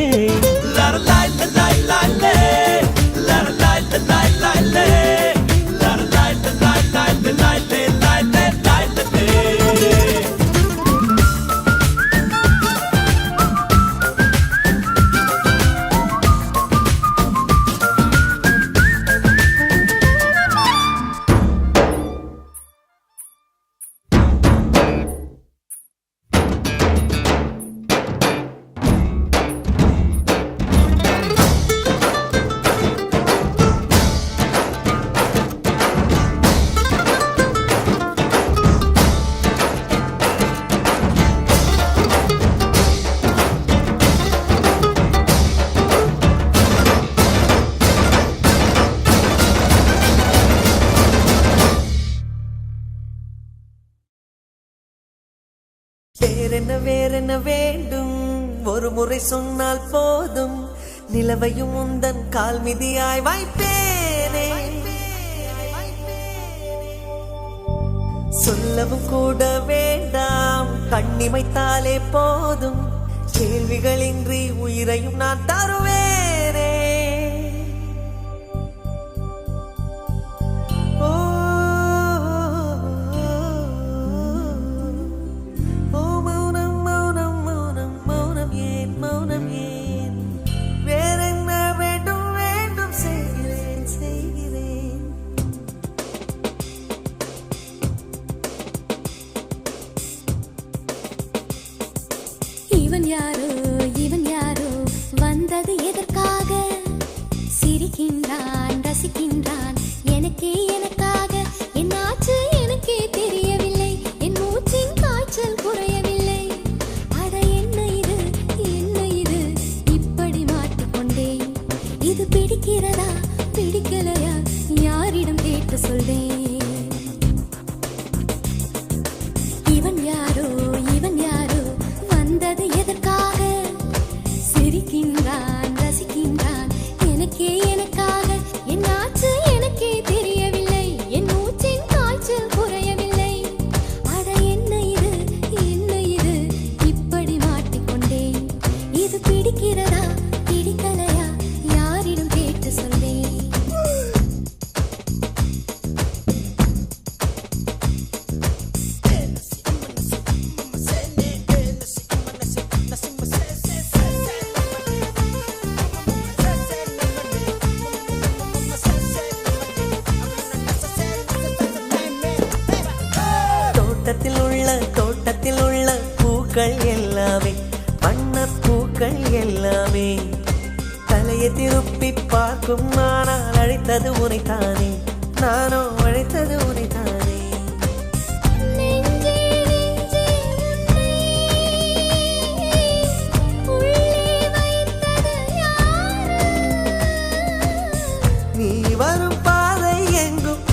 வேறென்ன வேண்டும், ஒரு முறை சொன்னால் போதும், நிலவையும் உந்தன் கால் மிதியாய் வைப்பேனே. சொல்லவும் கூட வேண்டாம், கண்ணிமைத்தாலே போதும், கேள்விகளின்றி உயிரையும் நான் தருவேனே. இவன் யாரோ வந்தது எதற்காக? சிரிக்கின்றான், ரசிக்கின்றான், எனக்காக. என்னாச்சு எனக்கே தெரியவில்லை, என் மூச்சின் காய்ச்சல் குறையவில்லை. அட என்ன இது இப்படி மாட்டிக்கொண்டேன். இது பிடிக்கிறதா பிடிக்கலையா தோட்டத்தில் உள்ள பூக்கள் எல்லாமே வண்ணப் பூக்கள் எல்லாமே தலையை திருப்பி பார்க்கும் ஆனால் அழைத்தது உனைத்தானே நானோ அழைத்தது உனைத்தானே நெஞ்சே நெஞ்சே உள்ளே வைத்தது யாரு நீ வரும் பாதை எங்கும்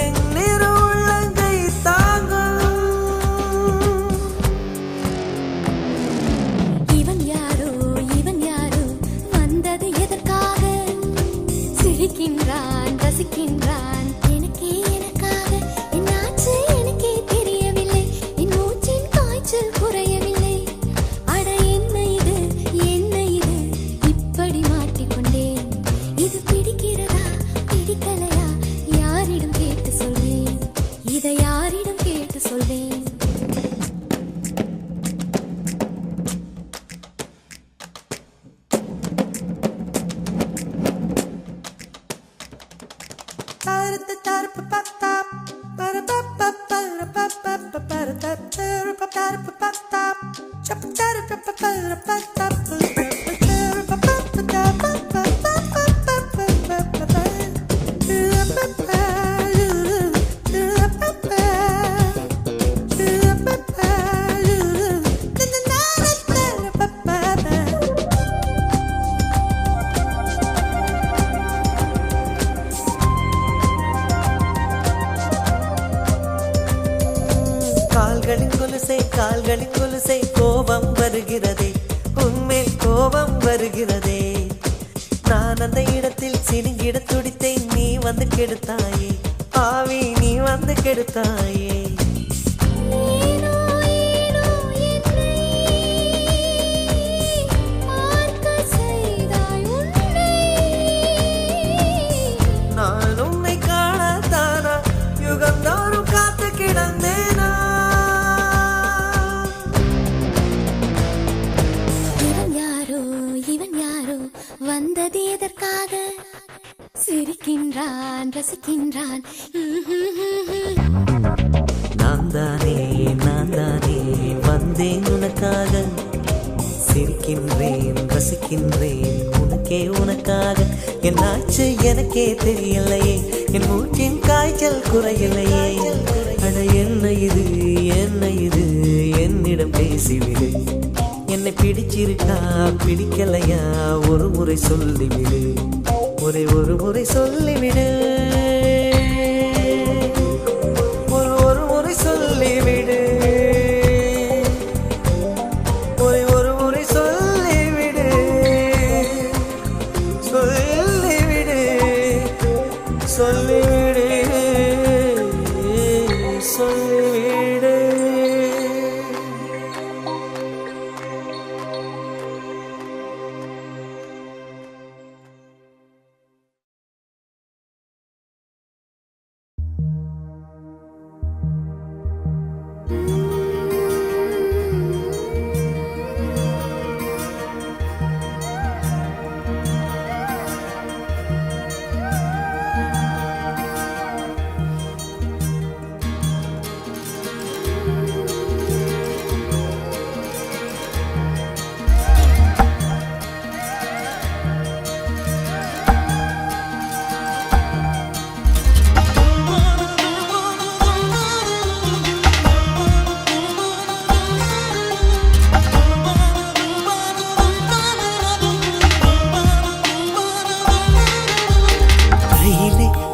என் நிறு உள்ளங்கை தாங்கும் இவன் யாரோ வந்தது எதற்காக சிரிக்கின்றான் ரசிக்கின்றான் எனக்காக என்னாச்சு எனக்கே தெரியவில்லை என் மூச்சின் காய்ச்சல் குறையவில்லை அட என்ன இது இப்படி மாட்டிக்கொண்டேன் இது பிடிக்கிறதா பிடிக்கலையா யாரிடம் கேட்டு சொல்வேன் இதை யாரிடம் கேட்டு சொல்வேன் கால்களின் கொலுசை கோபம் வருகிறதே உன்மேல் கோபம் வருகிறதே நான் அந்த இடத்தில் சினுங்கிட துடித்தேன் நீ வந்து கெடுத்தாயே ஆவி நீ வந்து கெடுத்தாயே ஏனோ என்னை பார்க்க செய்தாய் உன்னை நான் உன்னை காணத்தானா யுகந்தோறும் காத்து கிடந்தேனா இவன் யாரோ வந்தது எதற்காக சிரிக்கின்றான் ரசிக்கின்றான் நான் தானே வந்தேன் உனக்காக சிரிக்கின்றேன் ரசிக்கின்றேன் உனக்காக என்னாச்சு எனக்கே தெரியலையே என் மூச்சின் காய்ச்சல் குறையலையே அட என்ன இது என்னிடம் பேசிவிடு என்னை பிடிச்சிருக்கா பிடிக்கலையா ஒரு முறை சொல்லிவிடு ஒரு முறை சொல்லிவிடு ஒரு முறை சொல்லிவிடு ஒரு முறை சொல்லிவிடு சொல்லிவிடு சொல்லிவிடு சொல்லிவிடு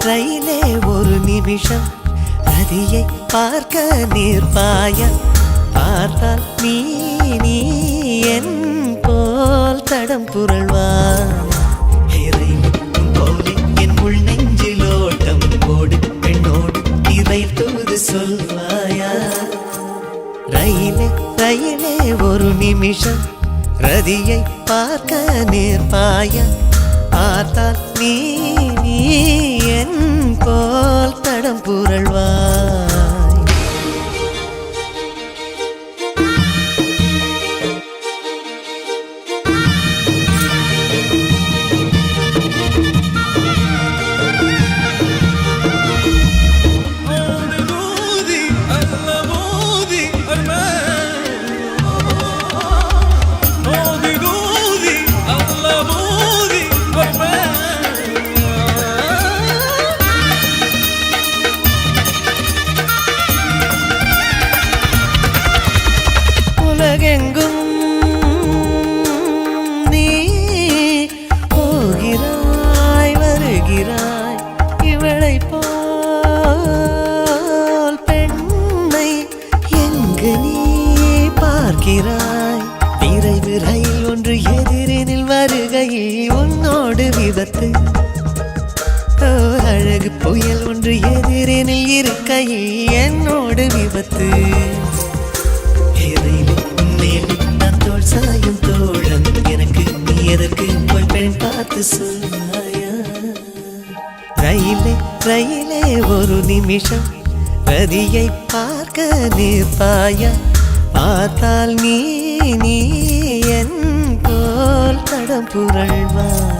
ரயிலே ஒரு நிமிஷம் ரதியை பார்க்க நிற்பாயா பார்த்தால் நீ என் போல் தடம் புரள்வா போலே என் உள் நெஞ்சிலோட்டம் ஓடு பெண்ணோடு இதை தூது சொல்வாயா ரயிலே ஒரு நிமிஷம் ரதியை பார்க்க நிற்பாயா பார்த்தால் நீ என் போல் தடம் புரள்வாய் மோதி அல்ல மோதி அழகு புயல் ஒன்று எதிரினில் இருக்கையில் என்னோடு விபத்து. நான் தோல் சாயும் தோழன், எனக்கு நீ எதற்கு போய் பெண் பார்த்து சொன்னாயா? ரயிலே ரயிலே ஒரு நிமிஷம் ரதியை பார்க்க நிற்பாயா? பார்த்தால் நீ நீ என் போல் தடம் புரள்வாய்.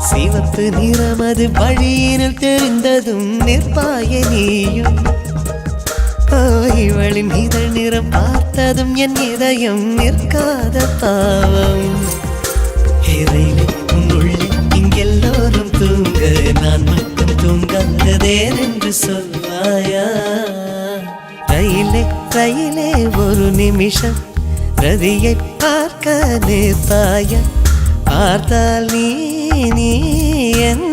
சிவப்பு நிறமது வழியினில் தெரிந்ததும் நிற்பாய நீயும். இவளின் இதழ் நிறம் பார்த்ததும் என் இதயம் நிற்காத பாவம். உன்னுள்ளே இங்கெல்லோரும் தூங்க நான் மட்டும் தூங்காததேன் என்று சொல்வாயா? ரயிலே ரயிலே ஒரு நிமிஷம் ரதியை பார்க்க நிற்பாயா? பார்த்தால் நீ நீ என்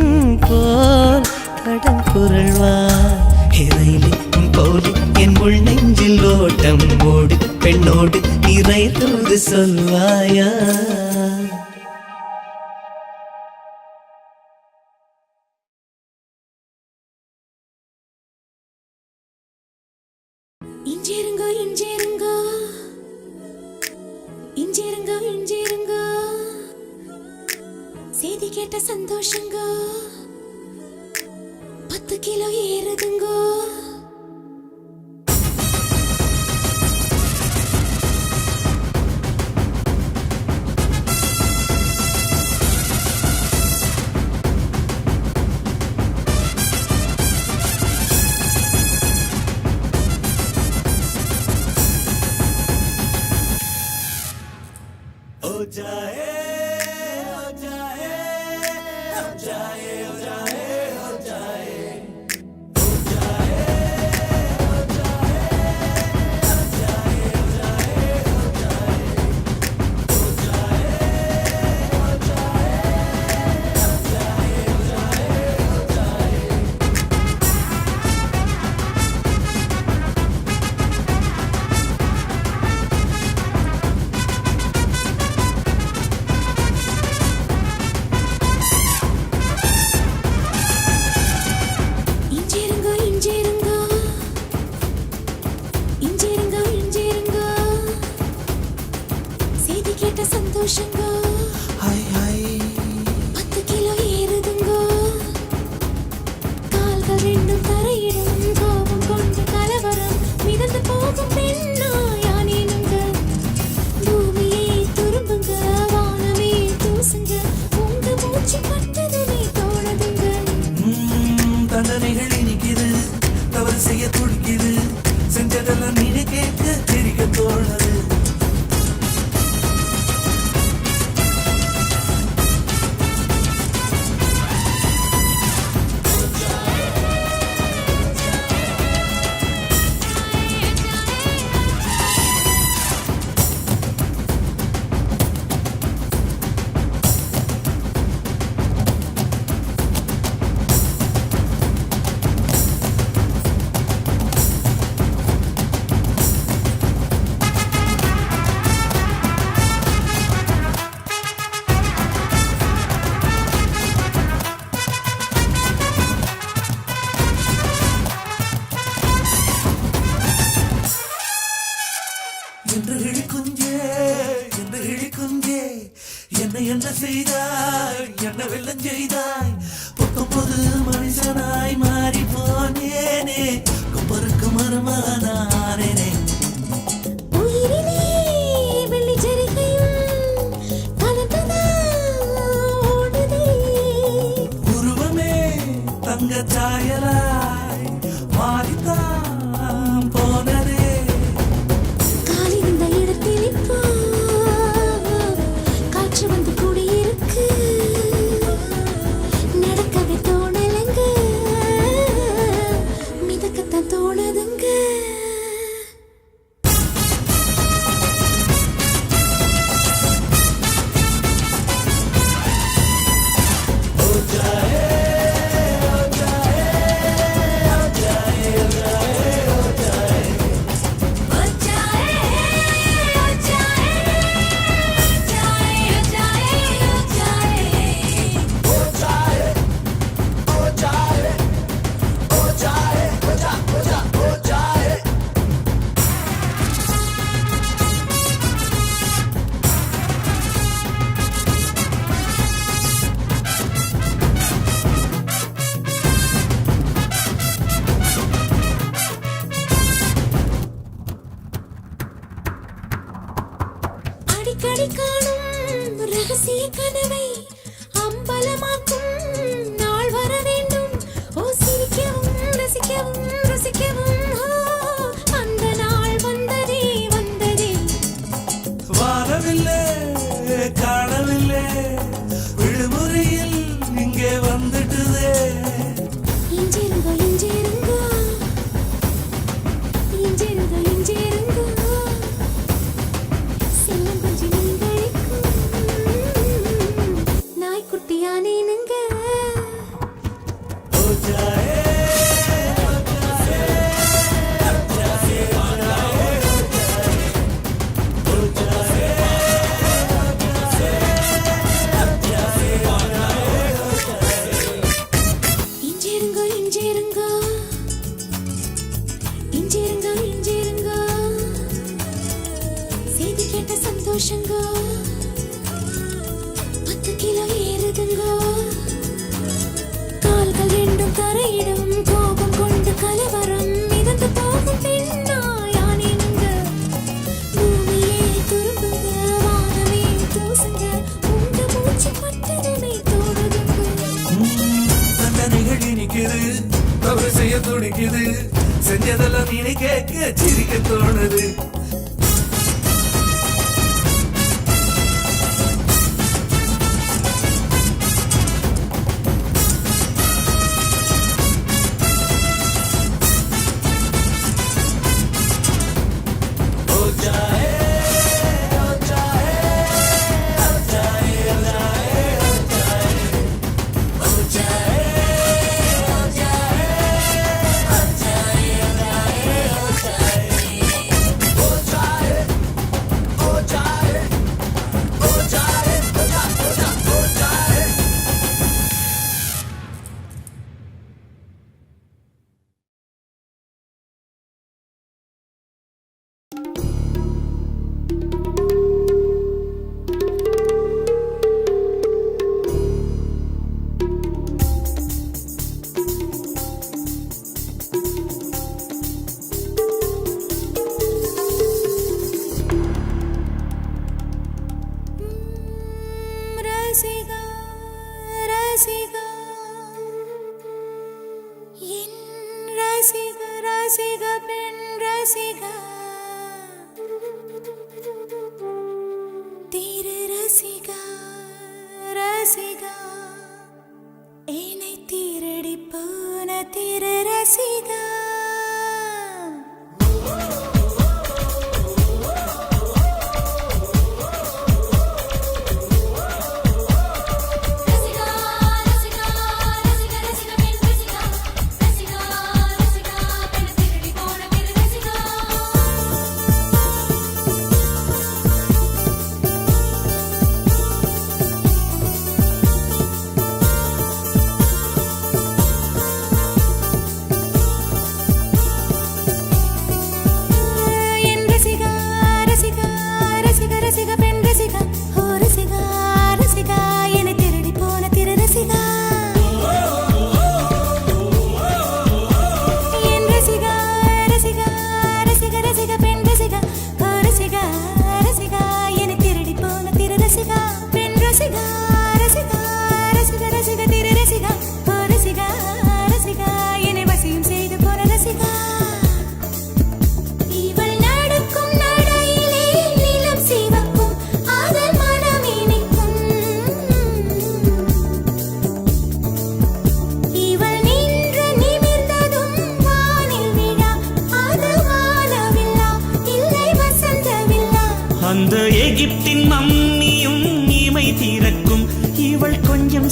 போல் தடம் புரள்வாய். ரயிலே உன் போலி என் உள் நெஞ்சில் ஓட்டம் ஓடு பெண்ணோடு இறை தூது சொல்வாயா? இஞ்சிருங்கோ இஞ்சிருங்கோ இஞ்சிருங்கோ இஞ்சிருங்கோ செய்தி கேட்ட சந்தோஷங்கோ 10 கிலோ ஏறுதுங்கோ. சந்தோஷங்கோ 10 கிலோ ஏறுதுங்கோ. கால்கள் ரெண்டும் தரையிடும் கோபம் கொண்டு கலவரம் மிதந்து போகும் பெண்ணா யானேனுங்க. பூமியை துரும்புங்க வானமே தூசுங்க உங்க மூச்சு பட்டதுமே தோணுதுங்க. தண்டனைகள் இனிக்குது தவறு செய்ய துடிக்குது செஞ்சதெல்லாம் நீ கேட்க தெரிக்க தோணுது. என்ன செய்தாய் என்ன வெள்ளம் செய்தாய் 19 மனுஷனாய் மாறி போனேனே கொப்பருக்கு மருமானானேனே. உருவமே தங்க சாயலாய் மாறித்தான் போனதே. காலிருந்த இடத்தில் இப்போ காற்று வந்து கூடியிருக்கு. நடக்கவே தோணலங்க, மிதக்கத்தான் தோணுதுங்க. அடிக்கடி காணும் ரகசிய கனவை அம்பலமாக்கும் நாள் வர வேண்டும். ஓ சிரிக்கவும் ரசிக்கவும் ருசிக்கவும், ஓ அந்த நாள் வந்ததே வந்ததே. வாரவில்லை காணவில்லை, விடுமுறையில் இங்கே வந்துட்டுதே. இஞ்சிருங்க இஞ்சிருங்க இஞ்சிருங்க இஞ்சிருங்க, செல்லம் கொஞ்சம் நீங்களுக்கும் நாய்க்குட்டியானேனுங்க. இஞ்சிருங்க இஞ்சிருங்க இஞ்சிருங்க இஞ்சிருங்க, செய்தி கேட்ட சந்தோஷங்க 10 கிலோ ஏறுதுங்க. கால்கள் ரெண்டும் தரையிடும், கோபம் கொண்டு கலவரம் மிதந்து போகும் பெண்ணாயானேனுங்க. பூமியே துரும்புங்க, வானமே தூசுங்க, உங்க மூச்சு பட்டதுமே தோடுதுங்க. தண்டனைகள் இனிக்குது, தவறு செய்ய துடிக்குது, செஞ்சதெல்லாம் இனி கேட்க சிரிக்க தோணுது. ரசிகா ரசிகா என் ரசிக ரசிக பெண் ரசிகா, திரு ரசிகா ரசிகா, என்னை திருடி போன திரு ரசிகா.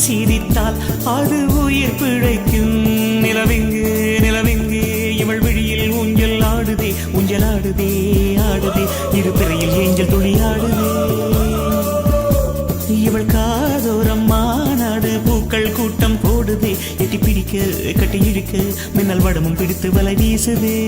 சிரித்தால் அது உயிர் பிழைக்கும். நிலவெங்கு நிலவெங்கு இவள் விழியில் ஊஞ்சல் ஆடுதே, ஊஞ்சல் ஆடுதே, ஆடுதே, இரு பிறையில் ஏஞ்சல் துளி ஆடுதே. இவள் காதோரம் மாநாடு பூக்கள் கூட்டம் போடுதே, எட்டி பிடிக்க கட்டி இழுக்க மின்னல் வடமும் பிடித்து வலை வீசுதே.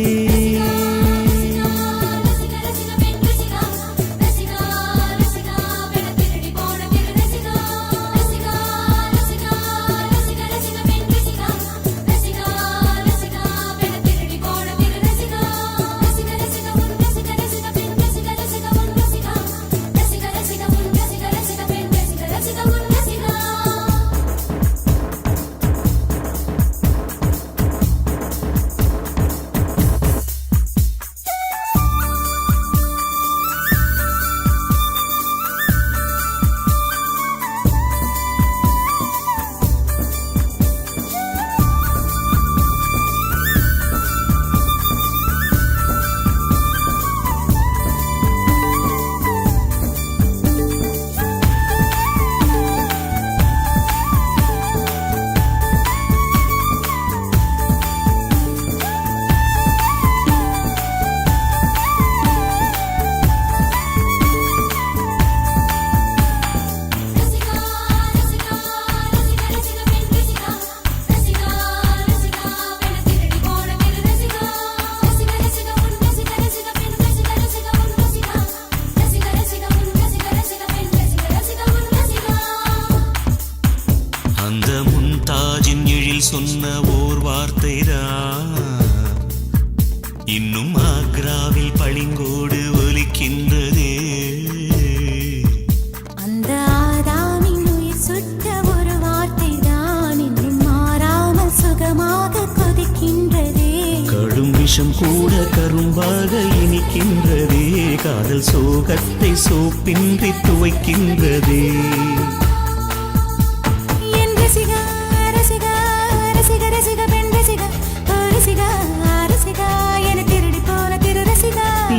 அந்த முன்தாஜின் எழில் சொன்ன ஓர் வார்த்தைதான் இன்னும் ஆக்ராவில் பளிங்கோடு ஒலிக்கின்றதே. அந்த ஆதாமின் உயிர் சுட்ட ஒரு வார்த்தை தான் இன்னும் மாறாமல் சுகமாக கொதிக்கின்றதே. கடும் விஷம் கூட கரும்பாக இனிக்கின்றதே, காதல் சோகத்தை சோப்பின்றி துவைக்கின்றதே.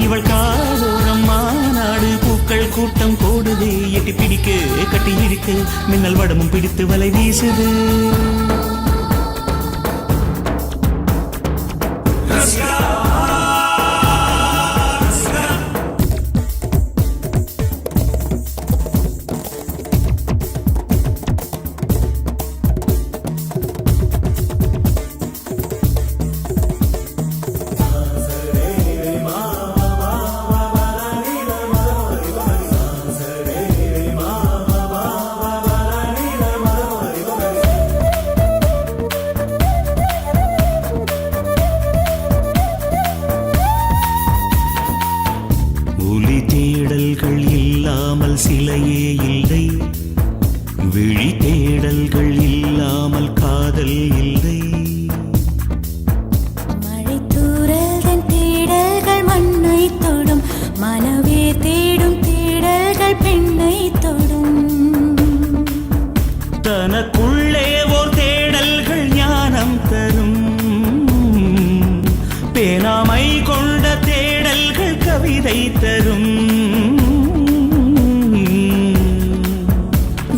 இவள் காதோரம் மாநாடு பூக்கள் கூட்டம் போடுதே, எட்டி பிடிக்க கட்டி இழுக்க மின்னல் வடமும் பிடித்து வலை வீசுது. ஒலி தேடல்கள் இல்லாமல் சிலையே இல்லை, விழி தேடல்கள் இல்லாமல் காதல் இல்லை. மழை தூறல் தேடல்கள் மண்ணை தொடும், மனவே தேடும் தேடல்கள் பெண்ணை தொடும். தனக்குள்ளே ஓர் தேடல்கள் ஞானம் தரும், பேனாமை கொண்ட தேடல்கள் கவிதை தரும்.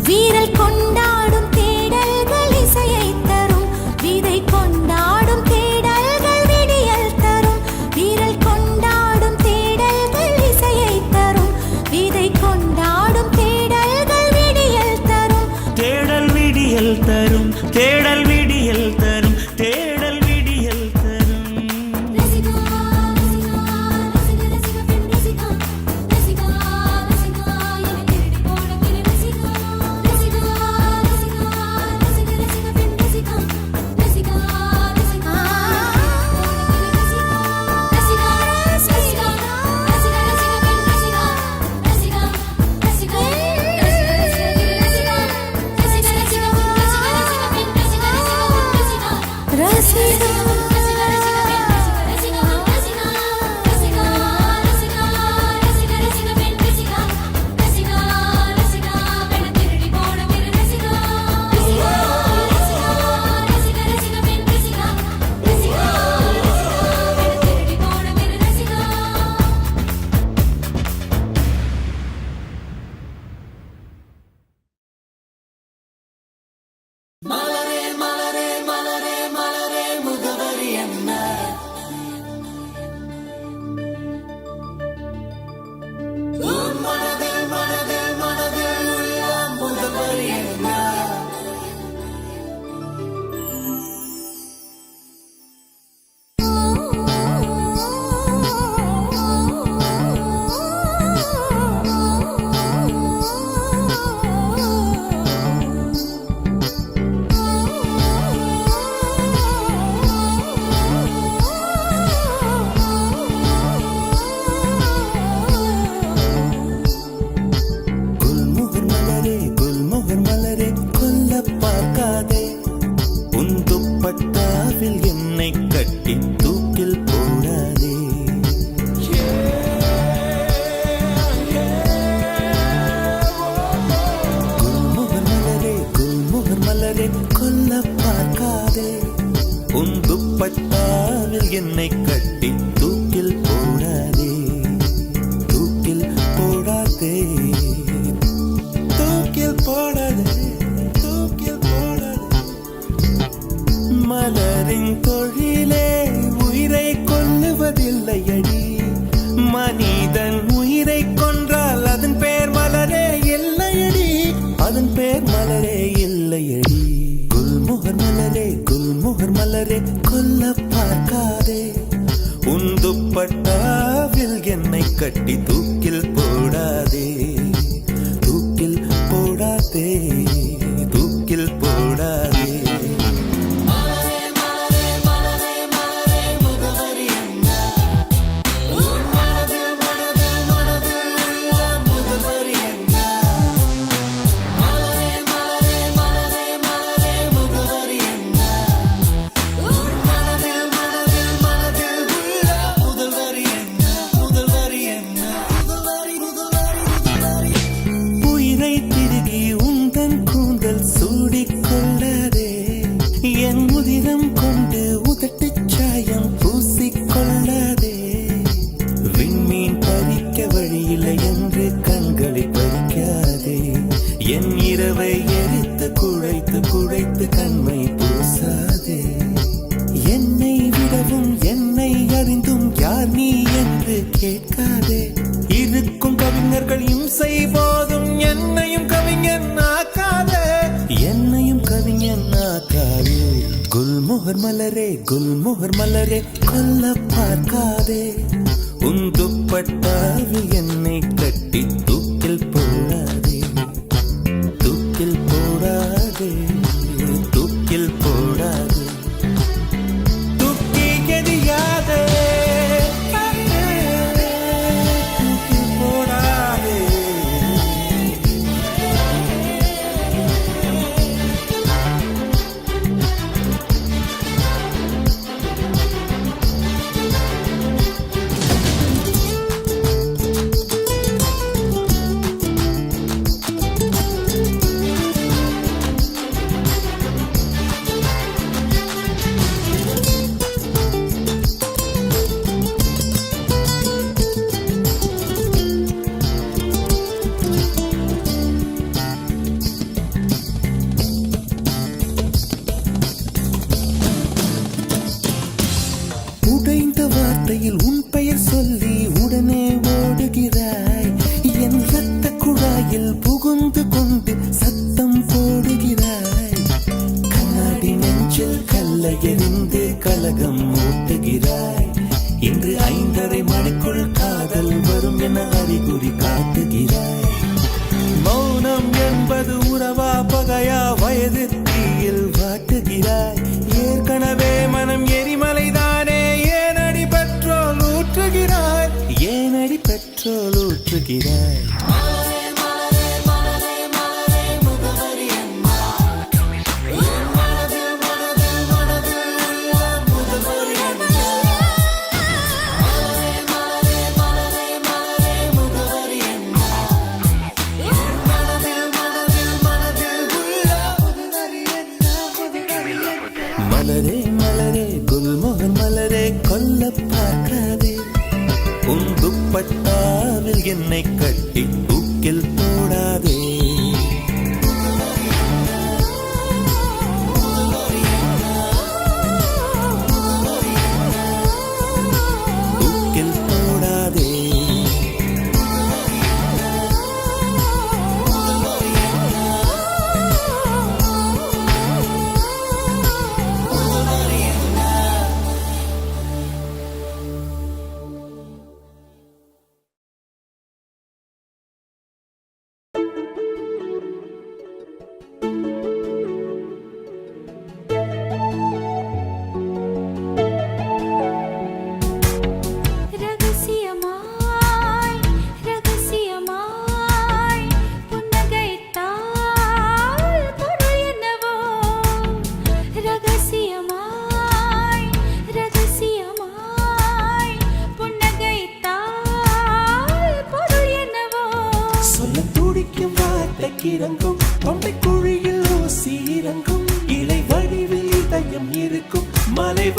வீரல் கொண்டாடும் தேடல்கள் இசையை தரும், விதை கொண்டாடும் தேடல்கள் விடியல் தரும். வீரல் கொண்டாடும் தேடல்கள் இசையை தரும், விதை கொண்டாடும் தேடல்கள் விடியல் தரும். தேடல் விடியல் தரும், தேடல் விடியல் தரும், தேடல் விடியல் தரும். ரசிகா ரசிகா ரசிகா ரசிகா பெண் ரசிகா, ரசிகா ரசிகா என்னை திருடி போன கிளி ரசிகா. ரசிகா ரசிகா ரசிகா ரசிகா பெண் ரசிகா, ரசிகா ரசிகா ரசிகா ரசிகா ரசிகா ரசிகா பெண் ரசிகா, ரசிகா ரசிகா ரசிகா ரசிகா துப்பட்டாவில் என்னை கட்டி தூக்கில் போடாதே. குல்முகர் மலரே குல்முகர் மலரே கொல்ல பார்க்காதே. உன் துப்பட்டாவில் என்னை கட்டி தூக்கில் போடாதே. தூக்கில் போடாதே. தூக்கில் போடாதே. தூக்கில் போடாதே. மலரின் தொழிலே உயிரை கொல்லுவதில்லையடி. மனிதன் உயிரை கொன்றால் அதன் பேர் மலரே இல்லையடி. அதன் பேர் மலரே இல்லையடி. குல்முகர் மலரே குல்முகர் மலரே கொல்ல பார்க்காதே. உன் துப்பட்டாவில் என்னை கட்டி தூக்கில் போடாதே. தூக்கில் போடாதே. தூக்கில் போடாதே. உயிரை திருகி உந்தன் கூந்தல் சூடிக்கொள்ளாதே. என் உதிரம் கொண்டு உதட்டுச் சாயம் பூசிக்கொள்ளாதே. விண்மீன் பறிக்க வழியில்லை என்று கண்களை பறிக்காதே. என் இரவை எரித்து குழைத்து குழைத்து கண்மை பூசாதே. என்னை விடவும் என்னை அறிந்தும் யார் நீ என்று கேட்காதே. இருக்கும் கவிஞர்கள் இம்சை போதும் என்னையும் கவிஞன் ஆக்காதே. என்னையும் கவிஞன் ஆக்காதே. குல்முகர் மலரே குல்முகர் மலரே கொல்ல பார்க்காதே. உன் துப்பட்டாவில் என்னை கட்டி தூக்கில் போடாதே. தூக்கில் போடாதே. தூக்கில் போடாதே. தூக்கி எறியாதே. தூக்கில் போடாதே. உடைந்த வார்த்தையில் உன் பெயர் சொல்லி உடனே ஓடுகிறாய். என் ரத்த குழாயில் புகுந்து கொண்டு சத்தம் போடுகிறாய். கண்ணாடி நெஞ்சில் கல்லை எறிந்து கலகம் மூட்டுகிறாய். இன்று 5:30 மணிக்குள் காதல் வரும் என அறிகுறி காட்டுகிறாய். மௌனம் என்பது உறவா பகையா வயது தீயில் வாட்டுகிறாய். ஏற்கனவே மனம் எரிமலைதானே ஏனடி பெட்ரோல் ஊற்றுகிறாய். ஏனடி பெட்ரோல் ஊற்றுகிறாய். மலரே மலரே குல்முகர் மலரே கொல்ல பார்க்காதே. உன் துப்பட்டாவில் என்னை கட்டி தூக்கில் போடாதே.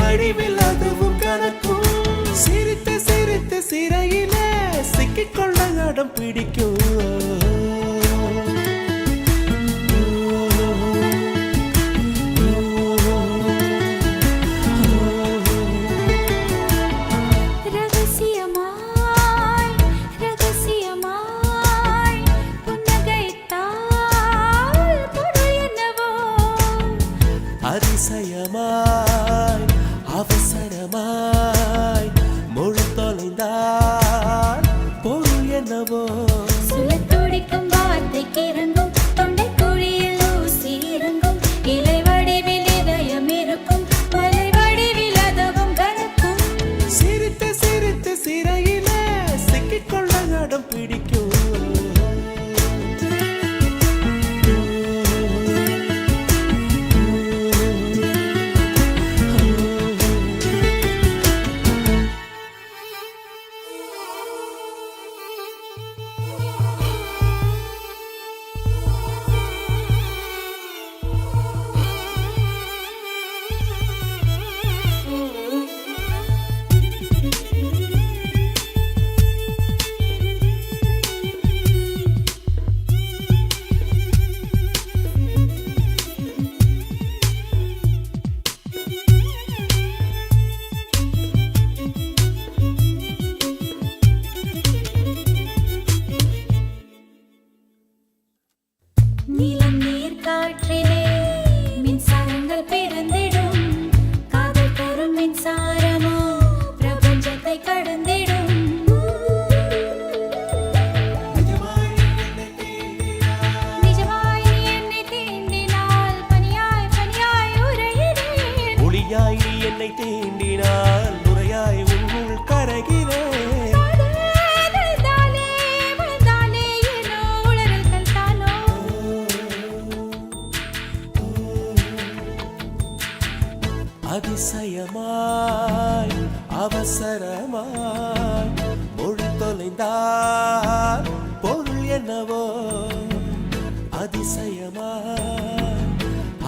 வடிவில் அதுவும் கணக்கும். சிரித்து சிரித்து சிறையில சிக்கிக்கொள்ள அடம் பிடிக்கும். ரகசியமாய் ரகசியமாய் புன்னகைத்தால் பொருள் என்னவோ அதிசயமாய் அவசரமாய் மொழி தொலைந்தார் பொருள் என்னவோ. சுழத்துடிக்கும் வார்த்தைக்கு இறங்கும் தொண்டை குழியில் ஊசி இறங்கும் இலை வடிவில் இதயம் இருக்கும் மலை வடிவில் அதுவும் கணக்கும். சிரித்து சிரித்து சிறையில சிக்கிக்கொள்ள அடம் பிடிக்கும். நிலம் நீர் காற்றிலே மின்சாரங்கள் பிறந்திடும் காதல் தரும் மின்சாரமோ பிரபஞ்சத்தை கடந்திடும். நிஜமாய் நீ என்னை தீண்டினால் பனியாய் பனியாய் உறைகிறேன். ஒளியாய் நீ என்னை தீண்டினால் நுரையாய் உன்னுள் கரைகிறேன். விழுந்தாலே விழுந்தாலே ஏனோ உளறல்கள் தானோ. அதிசயமாய் அவசரமாய் மொழி தொலைந்தார் பொருள் என்னவோ. அதிசயமாய்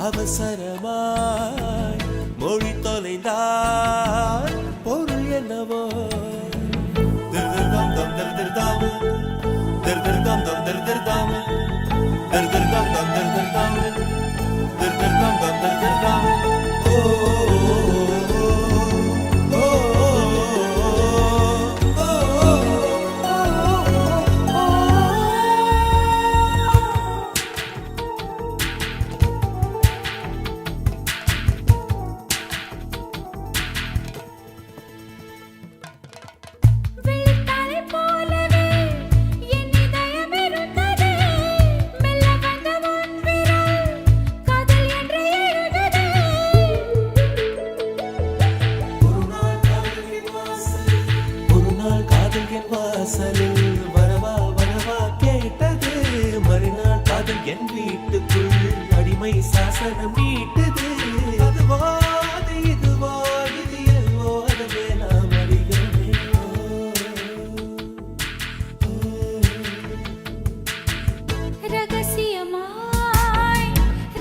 அவசரமாய் மொழி தொலைந்தார் பொருள் என்னவோ. திருதிர்தாம் தம் திருதிர்தாம் திருதிர்தாம் தம் திருதிர்தாம் திருதிர்தாம் தம் திருதிர்தாம் திருதிர்தாம் தம் திருதிர்தாம். விழித்தாரை போலவே என் இதயம் இருந்தது. மெல்ல வந்த உன் விரல் காதல் என்று எழுதது. ஒரு நாள் காதல் என் வாசலில் வரவா வரவா கேட்டது. மறுநாள் காதல் என் வீட்டுக்குள் அடிமை சாசனம் நீட்டது. அதுவோ அது இதுவோ இது எல்லோ அதுவே நாம் அறிகிறோமே. ரகசியமாய்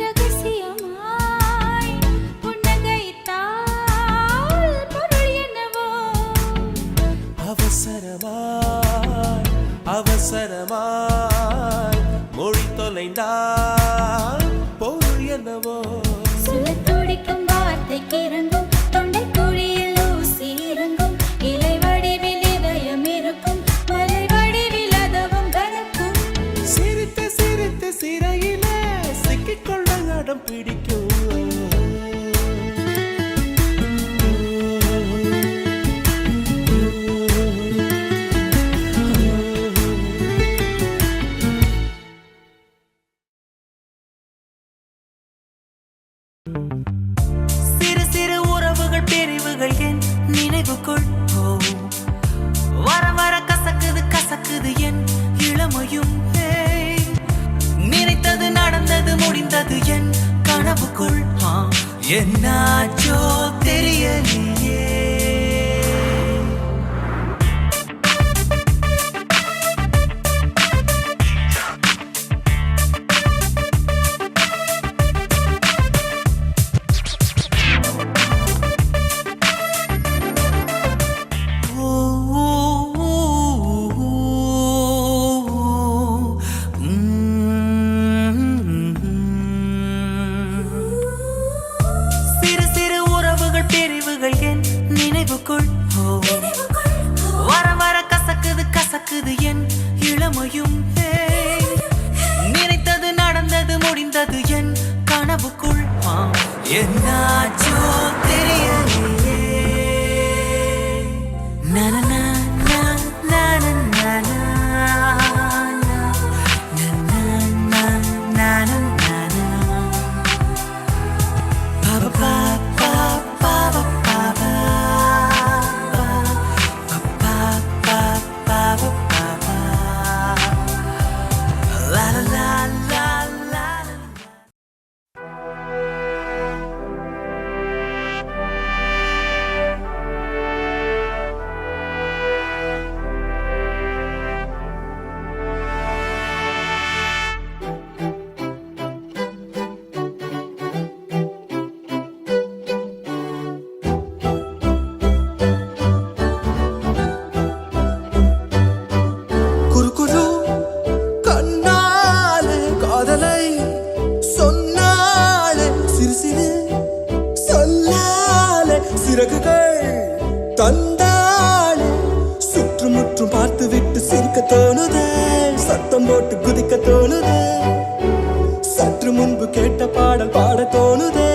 ரகசியமாய் புன்னகைத்தால் பொருள் என்னவோ. அவசரமாய் அவசரமாய் மொழி தொலைந்தால் பொருள் என்னவோ. சுழத்துடிக்கும் வார்த்தைக்கு இறங்கும் தொண்டை குழியில் ஊசி இறங்கும் இலை வடிவில் இதயம் இருக்கும் மலை வடிவில் அதுவும் கணக்கும். சிரித்து சிரித்து சிறையில சிக்கிக்கொள்ள அடம் பிடிக்கும். சிறு சிறு உறவுகள் பிரிவுகள் என் நினைவுக்குள் வர வர கசக்குது கசக்குது என் இளமையும். நினைத்தது நடந்தது முடிந்தது என் கனவுக்குள். என்னாச்சோ தெரியலையே. என்னாச்சோ தெரியலையே. நனனா, நா, நனனா, நனனா, நனனா. பா, பா, பா, பா, பா, பா, பா. பா, பா, பா, பா, பா, பா. La, la, la, la, la. குறுகுறு கண்ணாலே காதலை சொன்னாலே சிறு சிறு சொல்லாலே சிறகுகள் தந்தாலே சுற்றுமுற்றும் பார்த்து விட்டு சிரிக்க தோணுதே, சத்தம் போட்டு குதிக்க தோணுதே, சற்று முன்பு கேட்ட பாடல் பாட தோணுதே,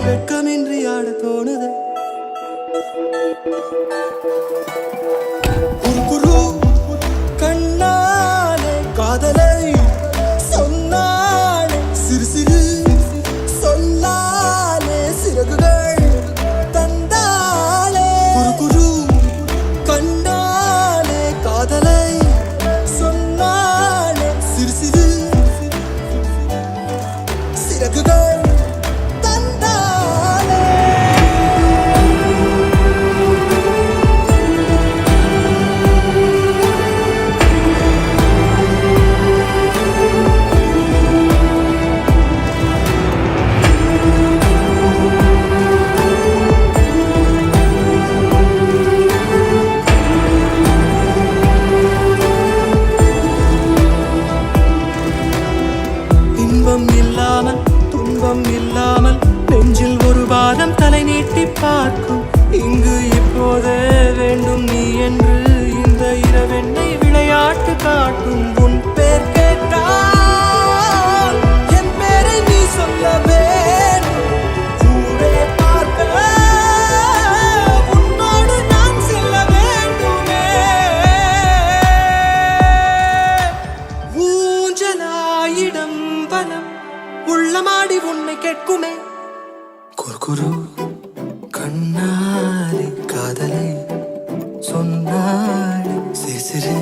வெட்கமின்றி ஆட தோணுதே. குறுகுறு கண்ணாலே காதலை சொன்னாலே சிறு சிறு சொல்லாலே சிறகுகள் தந்தாலே. குறுகுறு கண்ணாலே காதலை சொன்னாலே சிறு சிறு சிறகுகள் தந்தாலே. இன்பம் இல்லாமல் துன்பம் இல்லாமல் நெஞ்சில் ஒரு பாதம் தலை நீட்டி பார்க்கும். இங்கு இப்போதே வேண்டும் நீ என்று இந்த இரவெண்ணை விளையாட்டு காட்டும். உன் பேர் கேட்டால் என் பேரை நீ சொல்ல வேண்டும். ஊரே பார்க்க உன்னோடு நான் செல்ல வேண்டுமே. ஊஞ்சலாயிடம் வனம் உள்ளமாடி உன்னை கேட்குமே. குறுகுறு கண்ணாலே காதலை சொன்னாலே சிறு சிறு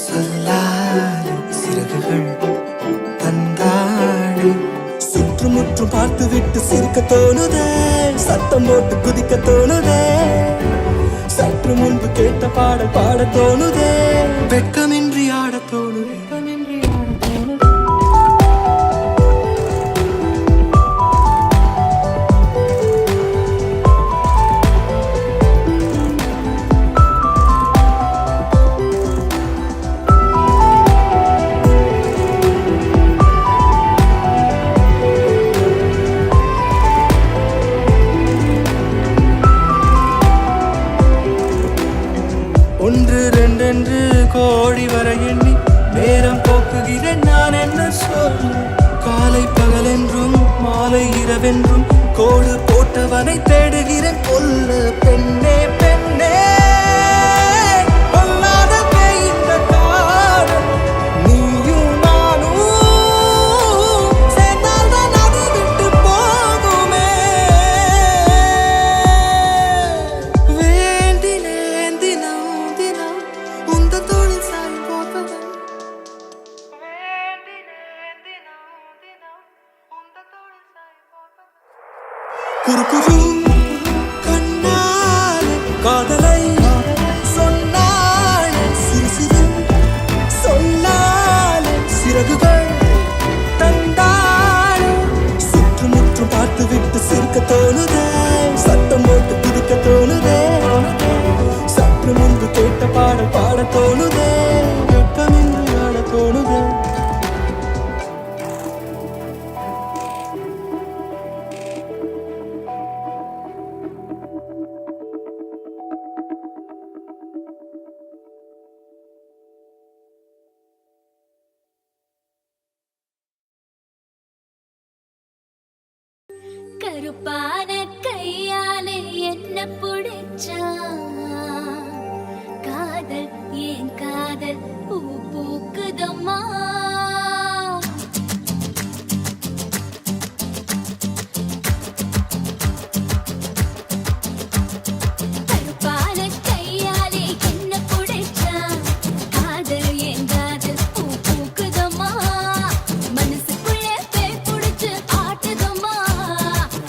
சொல்லாலே சிறகுகள் தந்தாலே சுற்றுமுற்றும் பார்த்து விட்டு சிரிக்க தோணுதே, சத்தம் போட்டு குதிக்க தோணுதே, சற்று முன்பு கேட்ட பாடல் பாட தோணுதே, வெட்கமின்றி ஆட தோணுதே. ஒன்று ரெண்டென்று கோடி வர எண்ணி நேரம் போக்குகிறேன் நான் என்ன சொல்ல. காலை பகலென்றும் மாலை இரவென்றும் கோடு போட்டவனை தேடுகிறேன் கொல்ல. பெண்ணே பெண்ணே பொல்லாத இந்த காதல் நீயும் நானும் சேர்ந்தால்தான் அது விட்டு போகுமே. வேண்டினேன் தினம் தினம் உந்த தோளில் சாயும் போவது. வேண்டினேன் தினம் தினம் உந்த தோளில் சாயும் போவது. குறுகுறு கண்ணாலே காதலை சொன்னாலே சிறு சிறு சொல்லாலே சிறகுகள் தந்தாலே சுற்றுமுற்றும் பார்த்து விட்டு சிரிக்க தோணுதே, சத்தம் போட்டு குதிக்க தோணுதே, சற்று முன்பு கேட்ட பாடல் பாட தோணுதே, வெட்கமின்றி ஆட தோணுதே. கருப்பான கையாலே என்ன புடிச்சா காதல் ஏன் காதல் பூ பூக்குதம்மா கருப்பான கையாலே என்ன புடிச்சா காதல் ஏன் காதல் பூ பூக்குதம்மா மனசுக்குள்ள பேய் புடிச்சு ஆட்டுதம்மா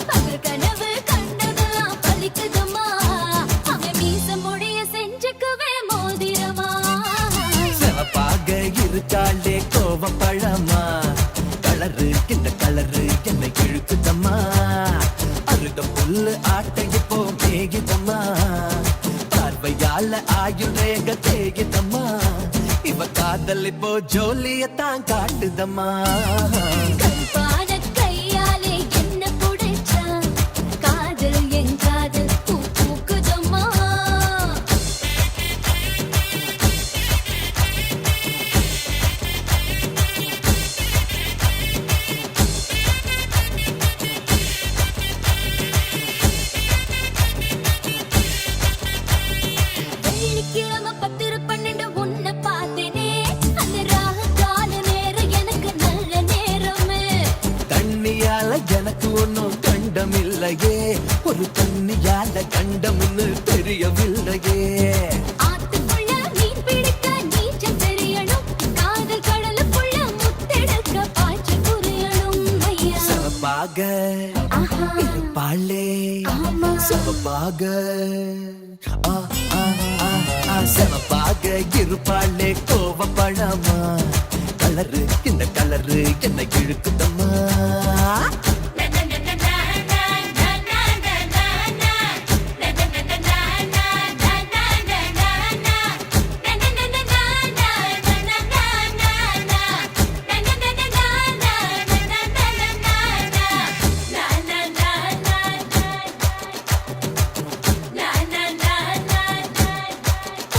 பகல் கனவு கண்டதெல்லாம் பலிக்குதம்மா அவன் மீச முடிய செஞ்சுக்குவே மோதிரமா சிவப்பாக இருக்காளே கோவப்பழமா கலரு இந்த கலரு என்னை இழுக்குதம்மா அருக புல்லு ஆட்டை இப்போ மேகிதம்மா பார்வையால ஆயுள் ரேக தேகிதம்மா இவ காதல் இப்போ ஜோலியத்தான் காட்டுதம்மா கருப்பான கையாலே என்ன புடிச்சா காதல் என் காதல் பூ பூக்குதம்மா வெள்ளிக்கிழமை 10-12 உன்னை பார்த்தேனே அந்த ராகு கால நேரம் எனக்கு நல்ல நேரமே தண்ணியால எனக்கு ஒன்னும் கண்டமில்லையே ஒரு தண்ணியால கண்டம்னு தெரியவில்லையே ஆத்துக்குள்ள மீன் பிடிக்க நீச்சல் தெரியணும் காதல் கடலுக்குள்ள முத்தெடுக்க பாய்ச்சல் புரியணும் ஐயா சிவப்பாக ஆஹா இருப்பாளே ஆமா சிவப்பாக ஆ, ஆ, ஆ, ஆ, சிவப்பாக இருப்பாளே கோவப்பழமா கலரு இந்த கலரு என்னை இழுக்குதம்மா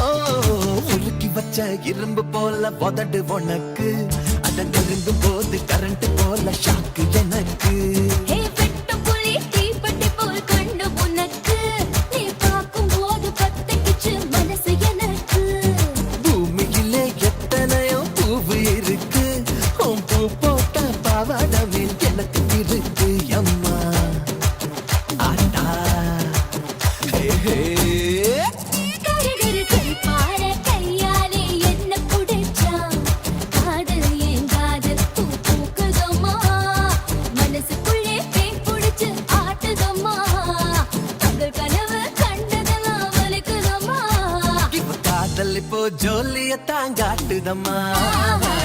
ஓ, உருக்கி வச்ச இரும்பு போல உதடு உனக்கு அத நெருங்கும் போது கரண்ட் போல ஷாக்கு எனக்கு ஹே வெட்டு புலி தீப்பெட்டி போல் கண்ணு உனக்கு நீ பார்க்கும் போது பத்திக்கிச்சு மனசு எனக்கு பூமியிலே எத்தனையோ பூவு இருக்கு உன் பூ போட்ட பாவாடவில் எனக்கு இருக்கு அம்மா ஆட்டா ஹே, ஹே. கருகரு கருப்பான கையாலே என்ன புடிச்சா காதல் ஏன் காதல் பூ பூக்குதம்மா மனசுக்குள்ளே பேய் புடிச்சு ஆட்டுதம்மா பகல் கனவு கண்டதெல்லாம் வலிக்குதம்மா இவ காதல் இப்போ ஜோலியத்தான் காட்டுதம்மா ஆஹா